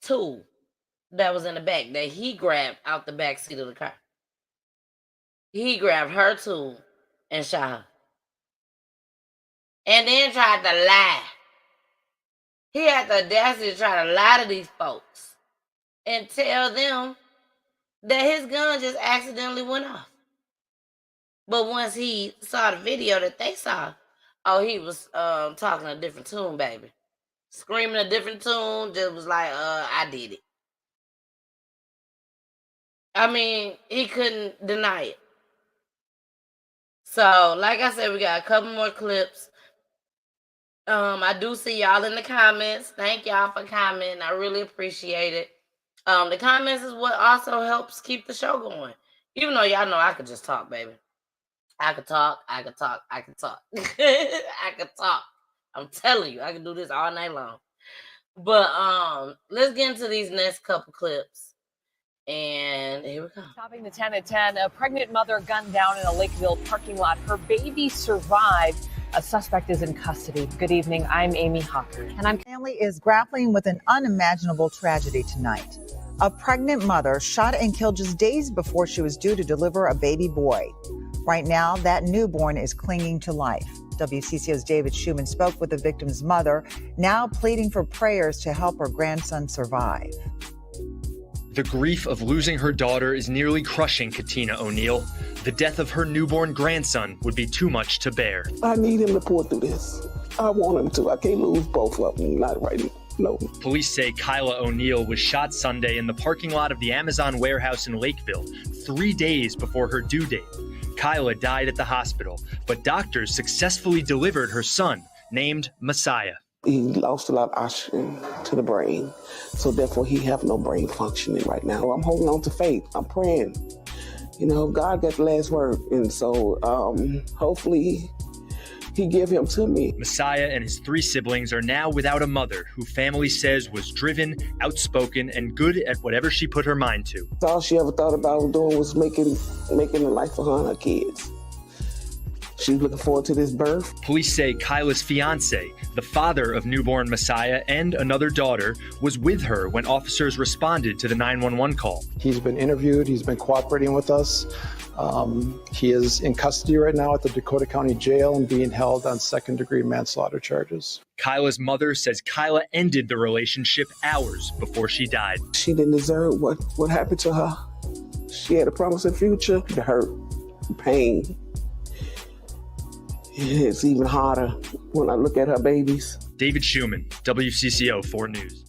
tool that was in the back that he grabbed out the back seat of the car. He grabbed her tool and shot her. And then tried to lie. He had the audacity to try to lie to these folks and tell them that his gun just accidentally went off. But once he saw the video that they saw, he was talking a different tune, baby. Screaming a different tune, just was like, I did it. I mean, he couldn't deny it. So, like I said, we got a couple more clips. I do see y'all in the comments. Thank y'all for commenting. I really appreciate it. The comments is what also helps keep the show going. Even though y'all know I could just talk, baby. I could talk. I could talk. I could talk. I could talk. I'm telling you, I can do this all night long. But let's get into these next couple clips. And here we go. Topping the 10 at 10, a pregnant mother gunned down in a Lakeville parking lot. Her baby survived. A suspect is in custody. Good evening. I'm Amy Hawker. And family is grappling with an unimaginable tragedy tonight. A pregnant mother shot and killed just days before she was due to deliver a baby boy. Right now, that newborn is clinging to life. WCCO's David Schumann spoke with the victim's mother, now pleading for prayers to help her grandson survive. The grief of losing her daughter is nearly crushing Katina Oneal. The death of her newborn grandson would be too much to bear. I need him to pull through this. I want him to. I can't lose both of them. Not right now. No. Police say Kyla Oneal was shot Sunday in the parking lot of the Amazon warehouse in Lakeville, 3 days before her due date. Kyla died at the hospital, but doctors successfully delivered her son, named Messiah. He lost a lot of oxygen to the brain, so therefore he have no brain functioning right now. I'm holding on to faith. I'm praying. God got the last word, and so hopefully he give him to me. Messiah and his 3 siblings are now without a mother who family says was driven, outspoken, and good at whatever she put her mind to. All she ever thought about doing was making a life for her and her kids. She was looking forward to this birth. Police say Kyla's fiance, the father of newborn Messiah and another daughter, was with her when officers responded to the 911 call. He's been interviewed. He's been cooperating with us. He is in custody right now at the Dakota County Jail and being held on second-degree manslaughter charges. Kyla's mother says Kyla ended the relationship hours before she died. She didn't deserve what happened to her. She had a promising future. The hurt, the pain. It's even harder when I look at her babies. David Schumann, WCCO 4 News.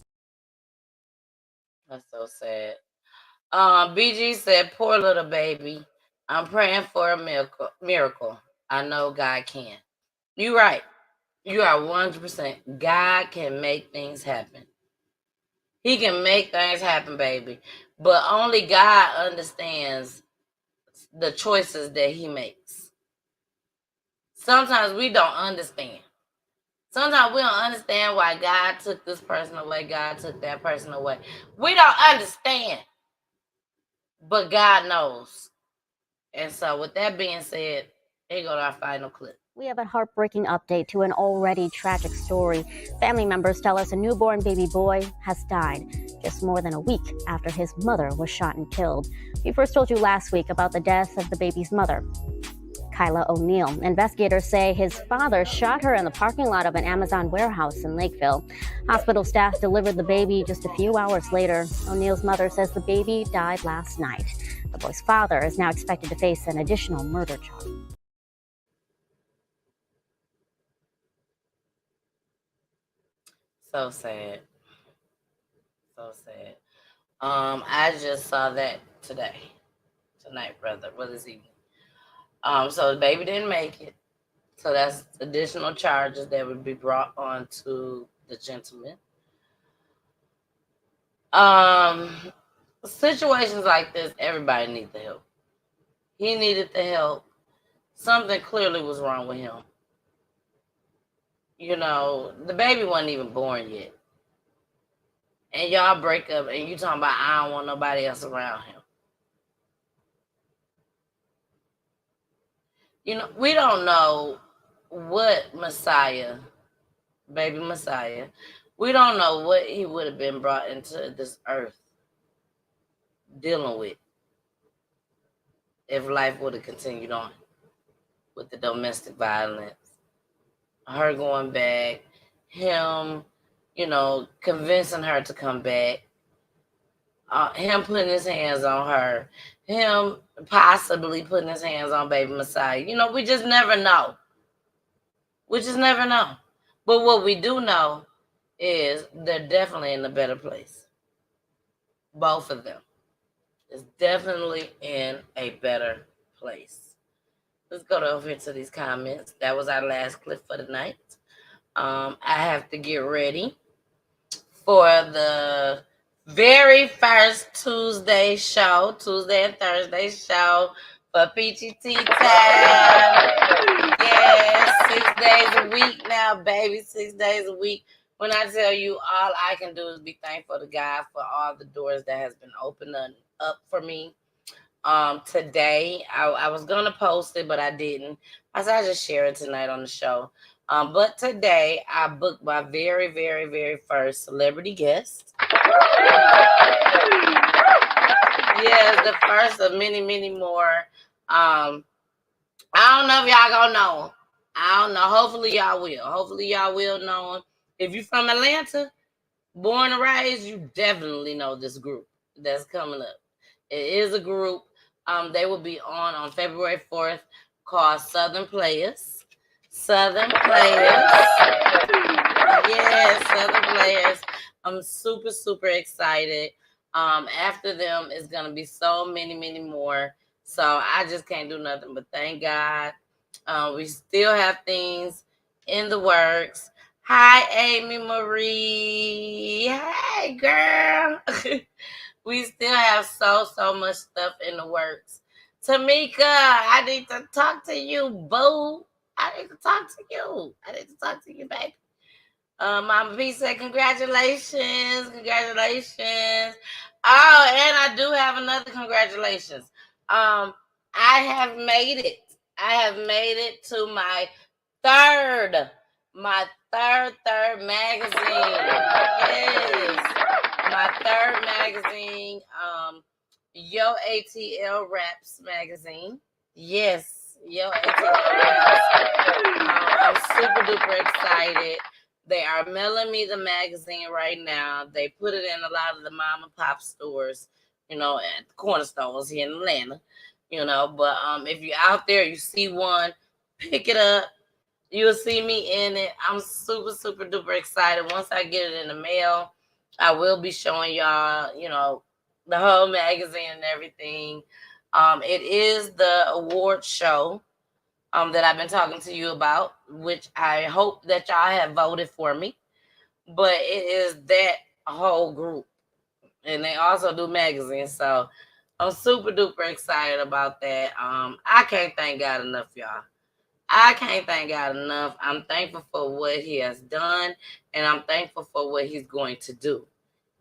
That's so sad. BG said, poor little baby. I'm praying for a miracle. I know God can. You're right. You are 100%. God can make things happen. He can make things happen, baby. But only God understands the choices that he makes. Sometimes we don't understand. Sometimes we don't understand why God took this person away. God took that person away. We don't understand. But God knows. And so with that being said, here go our final clip. We have a heartbreaking update to an already tragic story. Family members tell us a newborn baby boy has died just more than a week after his mother was shot and killed. We first told you last week about the death of the baby's mother, Kyla Oneal. Investigators say his father shot her in the parking lot of an Amazon warehouse in Lakeville. Hospital staff delivered the baby just a few hours later. O'Neal's mother says the baby died last night. The boy's father is now expected to face an additional murder charge. So sad. So sad. I just saw that tonight, brother. What is he? So the baby didn't make it. So that's additional charges that would be brought on to the gentleman. Situations like this, everybody needs the help. He needed the help. Something clearly was wrong with him. You know, the baby wasn't even born yet. And y'all break up and you talking about I don't want nobody else around him. You know, we don't know what Messiah, baby Messiah, we don't know what he would have been brought into this earth dealing with if life would have continued on with the domestic violence. Her going back, him, you know, convincing her to come back, him putting his hands on her, him possibly putting his hands on baby Messiah. You know, we just never know. We just never know. But what we do know is they're definitely in a better place. Both of them is definitely in a better place. Let's go over here to these comments. That was our last clip for the night. I have to get ready for the very first Tuesday and Thursday show for PGT time. Yes, 6 days a week now, baby. 6 days a week. When I tell you, all I can do is be thankful to God for all the doors that has been opened up for me. Today, I was going to post it, but I didn't. I said I just share it tonight on the show. But today, I booked my very, very, very first celebrity guest. Yes, the first of many, many more. I don't know if y'all gonna know him. I don't know. Hopefully y'all will. Hopefully y'all will know him. If you're from Atlanta, born and raised, you definitely know this group that's coming up. It is a group. They will be on February 4th called Southern Players. Southern Players. Yes, Southern Players. I'm super, super excited. After them is going to be so many, many more. So I just can't do nothing but thank God. We still have things in the works. Hi, Amy Marie. Hey, girl. We still have so much stuff in the works. Tamika, I need to talk to you, boo. I need to talk to you, baby. Mama B said, congratulations. Oh, and I do have another congratulations. I have made it. I have made it to my third magazine. Yes. My third magazine, Yo ATL Raps magazine. Yes, Yo ATL Raps. I'm super duper excited. They are mailing me the magazine right now. They put it in a lot of the mom and pop stores, you know, at the corner stores here in Atlanta, you know. But if you're out there, you see one, pick it up. You'll see me in it. I'm super, super duper excited. Once I get it in the mail, I will be showing y'all, you know, the whole magazine and everything. It is the award show that I've been talking to you about, which I hope that y'all have voted for me. But it is that whole group. And they also do magazines. So I'm super duper excited about that. I can't thank God enough, y'all. I can't thank God enough. I'm thankful for what he has done, and I'm thankful for what he's going to do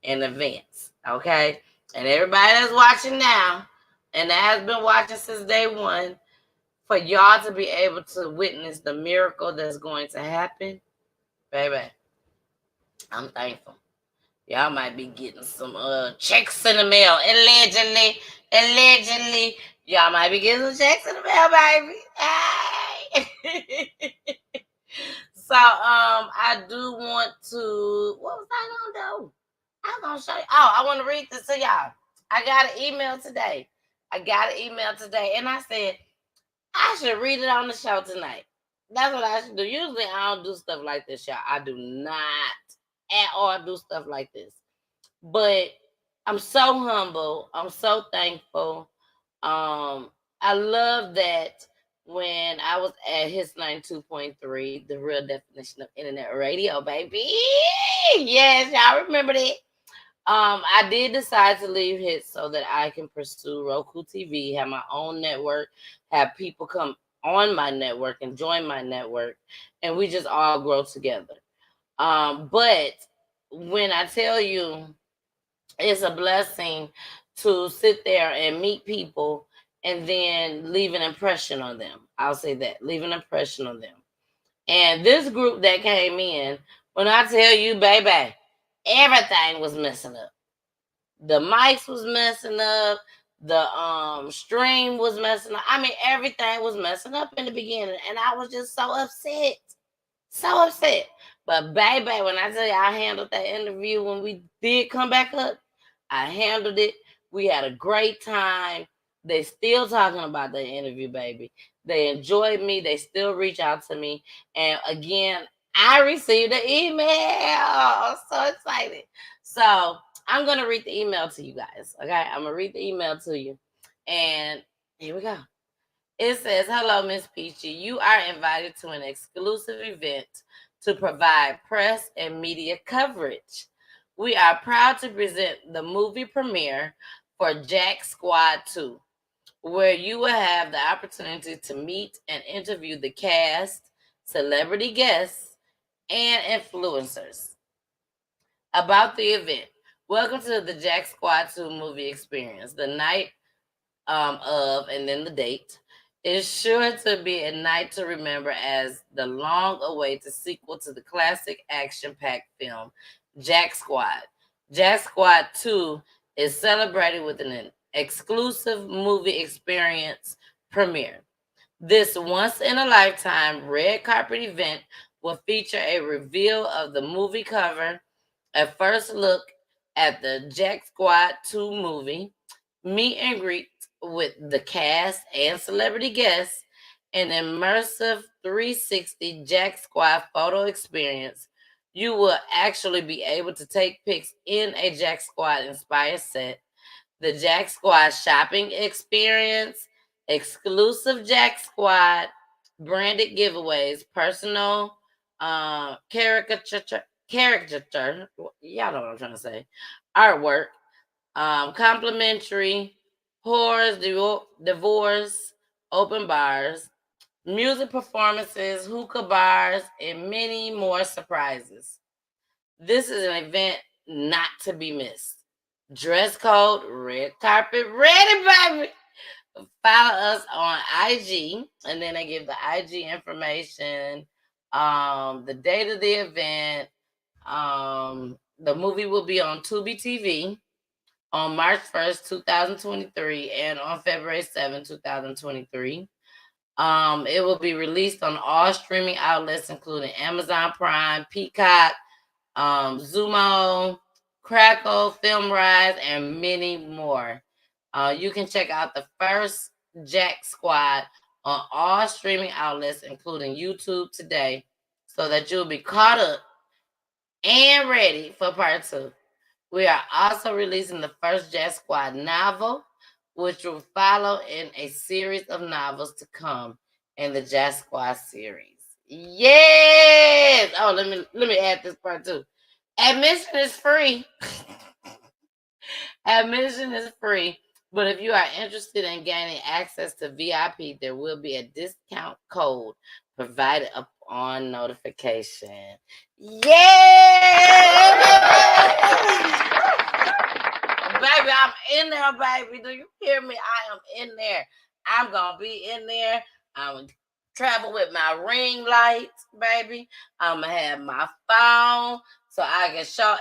in advance. Okay? And everybody that's watching now, and that has been watching since day one, for y'all to be able to witness the miracle that's going to happen, baby, I'm thankful. Y'all might be getting some checks in the mail. Allegedly, y'all might be getting some checks in the mail, baby. Hey. So I do want to. What was I gonna do? I'm gonna show you. Oh, I want to read this to y'all. I got an email today. And I said I should read it on the show tonight. That's what I should do. Usually I don't do stuff like this, y'all. I do not at all do stuff like this. But I'm so humble. I'm so thankful. I love that when I was at His 92.3, the real definition of internet radio, baby. Yes, y'all remember that. I did decide to leave Hits so that I can pursue Roku TV, have my own network, have people come on my network and join my network, and we just all grow together. But when I tell you it's a blessing to sit there and meet people and then leave an impression on them. I'll say that, leave an impression on them. And this group that came in, when I tell you, baby, everything was messing up. The mics was messing up. The stream was messing up. I mean, everything was messing up in the beginning. And I was just so upset. So upset. But baby, when I tell you I handled that interview when we did come back up, I handled it. We had a great time. They still talking about the interview, baby. They enjoyed me. They still reach out to me. And again, I received an email. I'm so excited. So I'm going to read the email to you guys. Okay. I'm going to read the email to you. And here we go. It says, hello, Miss Peachy. You are invited to an exclusive event to provide press and media coverage. We are proud to present the movie premiere for Jack Squad 2, where you will have the opportunity to meet and interview the cast, celebrity guests, and influencers about the event. Welcome to the Jack Squad 2 movie experience. The night of, and then the date, is sure to be a night to remember as the long-awaited sequel to the classic action-packed film, Jack Squad. Jack Squad 2 is celebrated with an exclusive movie experience premiere. This once-in-a-lifetime red carpet event will feature a reveal of the movie cover, a first look at the Jack Squad 2 movie, meet and greet with the cast and celebrity guests, an immersive 360 Jack Squad photo experience. You will actually be able to take pics in a Jack Squad inspired set, the Jack Squad shopping experience, exclusive Jack Squad branded giveaways, personal caricature, y'all know what I'm trying to say, artwork, complimentary whores, divorce, open bars, music performances, hookah bars, and many more surprises. This is an event not to be missed. Dress code, red carpet, ready, baby. Follow us on IG, and then they give the IG information, the date of the event. The movie will be on Tubi TV on March 1st, 2023, and on February 7th, 2023. It will be released on all streaming outlets, including Amazon Prime, Peacock, Zumo, Crackle, FilmRise, and many more. You can check out the first Jack Squad on all streaming outlets, including YouTube today, so that you'll be caught up and ready for part 2. We are also releasing the first Jack Squad novel, which will follow in a series of novels to come in the Jack Squad series. Yes! Oh, let me add this part too. Admission is free. Admission is free, but if you are interested in gaining access to VIP, there will be a discount code provided upon notification. Yeah! Baby, I'm in there, baby. Do you hear me? I am in there. I'm going to be in there. I'm going to travel with my ring lights, baby. I'm going to have my phone so I can show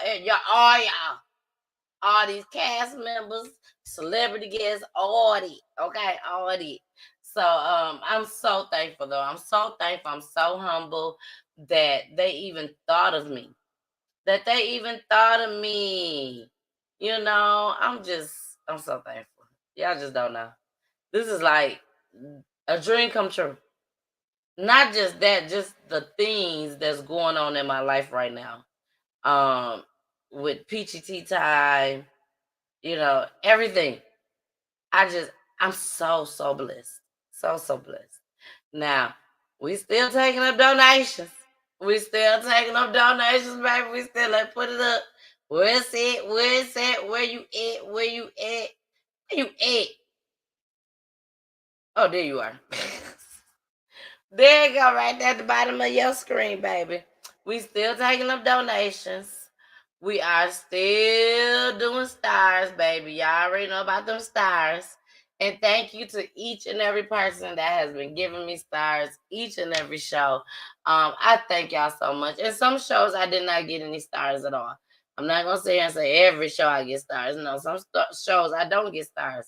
all these cast members, celebrity guests, all these, okay, all these. So I'm so thankful, though. I'm so thankful. I'm so humble that they even thought of me. You know, I'm so thankful. Y'all just don't know. This is like a dream come true. Not just that, just the things that's going on in my life right now. With Peachy Tea Time, you know, everything. I'm so blessed. So blessed. Now, we still taking up donations. Baby. We still like put it up. Where it's at? Where you at? Oh, there you are. There you go, right there at the bottom of your screen, baby. We still taking up donations. We are still doing stars, baby. Y'all already know about them stars. And thank you to each and every person that has been giving me stars each and every show. I thank y'all so much. And some shows I did not get any stars at all. I'm not going to sit here and say every show I get stars. No, some shows I don't get stars.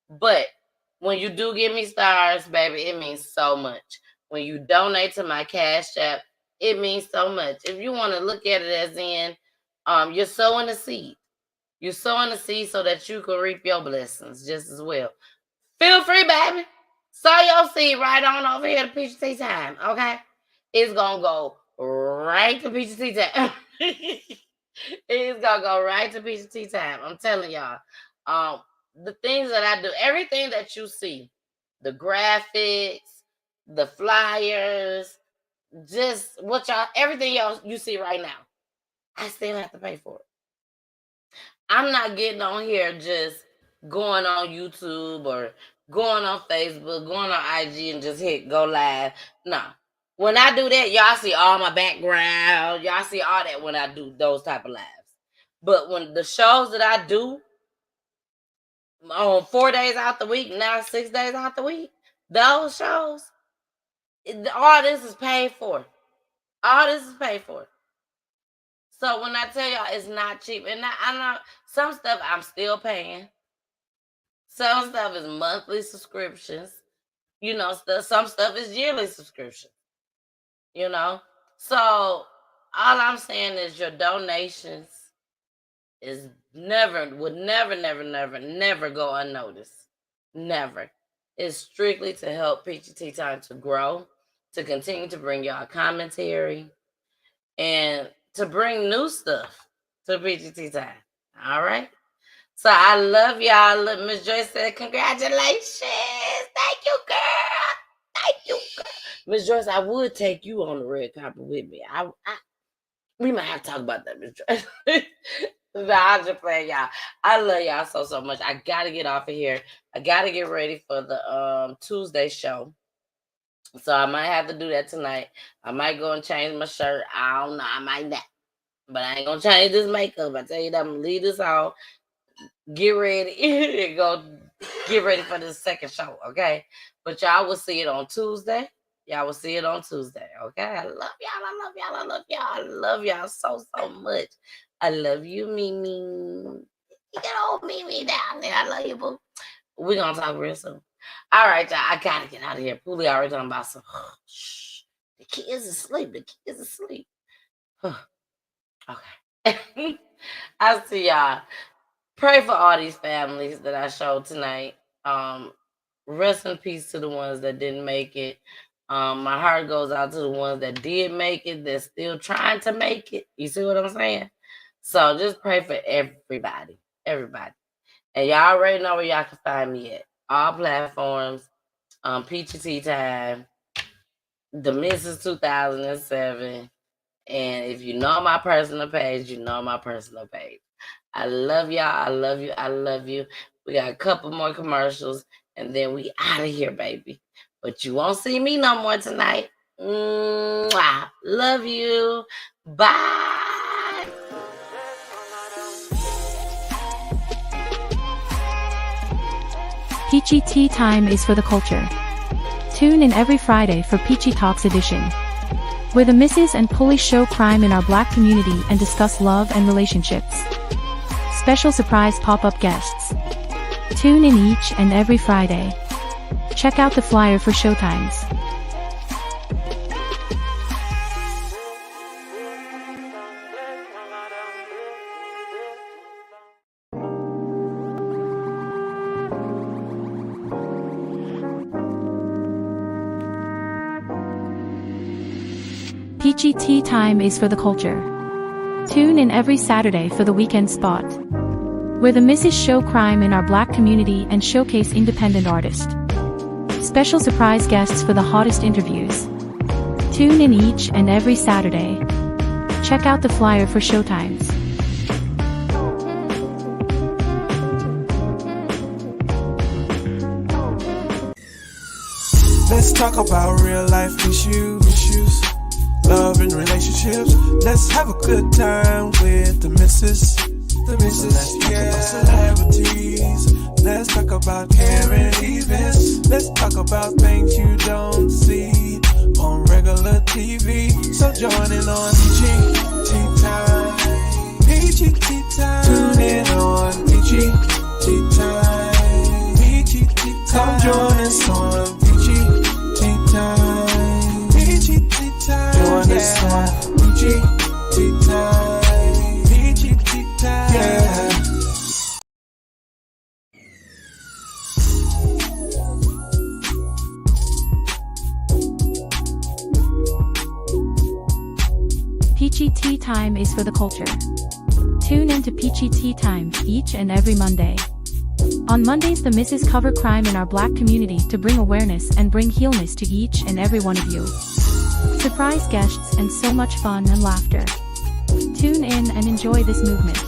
But when you do give me stars, baby, it means so much. When you donate to my Cash App, it means so much. If you want to look at it as in, you're sowing a seed. You're sowing a seed so that you can reap your blessings just as well. Feel free, baby. Sow your seed right on over here to Peachy Tea Time, okay? It's going to go right to Peachy Tea Time. It's going to go right to Peachy Tea Time. I'm telling y'all. The things that I do, everything that you see, the graphics, the flyers, just what y'all, everything else you see right now, I still have to pay for it. I'm not getting on here just going on YouTube or going on Facebook, going on IG and just hit go live. No. When I do that, y'all see all my background. Y'all see all that when I do those type of lives. But when the shows that I do on 4 days out the week, now 6 days out the week, those shows, all this is paid for. All this is paid for. So when I tell y'all it's not cheap, and I know some stuff I'm still paying. Some stuff is monthly subscriptions. You know, some stuff is yearly subscription. You know? So all I'm saying is your donations would never go unnoticed. Never. It's strictly to help Peachy Tea Time to grow, to continue to bring y'all commentary, and to bring new stuff to Peachy Tea Time. All right? So I love y'all. Miss Joyce said, congratulations. Thank you, girl. Miss Joyce, I would take you on the red carpet with me. We might have to talk about that, Miss Joyce. I'm just playing, y'all. I love y'all so much. I got to get off of here. I got to get ready for the Tuesday show. So I might have to do that tonight. I might go and change my shirt. I don't know. I might not. But I ain't going to change this makeup. I tell you that I'm going to leave this on. Get ready. Go get ready for the second show, okay? But y'all will see it on Tuesday. Okay? I love y'all so much. I love you, Mimi. You get old Mimi down there. I love you, boo. We're going to talk real soon. All right, y'all. I got to get out of here. Poolie already talking about some. Shh. The kids are asleep. Okay. I'll see y'all. Pray for all these families that I showed tonight. Rest in peace to the ones that didn't make it. My heart goes out to the ones that did make it, that's still trying to make it. You see what I'm saying? So just pray for everybody. And y'all already know where y'all can find me at. All platforms. Peachy Tea Time. The Mrs. 2007. And if you know my personal page, you know my personal page. I love y'all. I love you. We got a couple more commercials, and then we out of here, baby. But you won't see me no more tonight. Mwah. Love you. Bye. Peachy Tea Time is for the culture. Tune in every Friday for Peachy Talks edition, where the misses and police show crime in our Black community and discuss love and relationships. Special surprise pop-up guests. Tune in each and every Friday. Check out the flyer for showtimes. Peachy Tea Time is for the culture. Tune in every Saturday for the weekend spot, where the misses show crime in our Black community and showcase independent artists. Special surprise guests for the hottest interviews. Tune in each and every Saturday. Check out the flyer for showtimes. Let's talk about real life issues, love and relationships. Let's have a good time with the missus. Let's talk about celebrities. Let's talk about current events. Let's talk about things you don't see on regular TV. So join in on PG Time. PG Time. Tune in on PG Time. PG Time. Come join us on PG Time. PG Time. Join us on PG Time. PG Time. Yeah. Peachy Tea Time is for the culture. Tune in to Peachy Tea Time each and every Monday. On Mondays, the misses cover crime in our Black community to bring awareness and bring healness to each and every one of you. Surprise guests and so much fun and laughter. Tune in and enjoy this movement.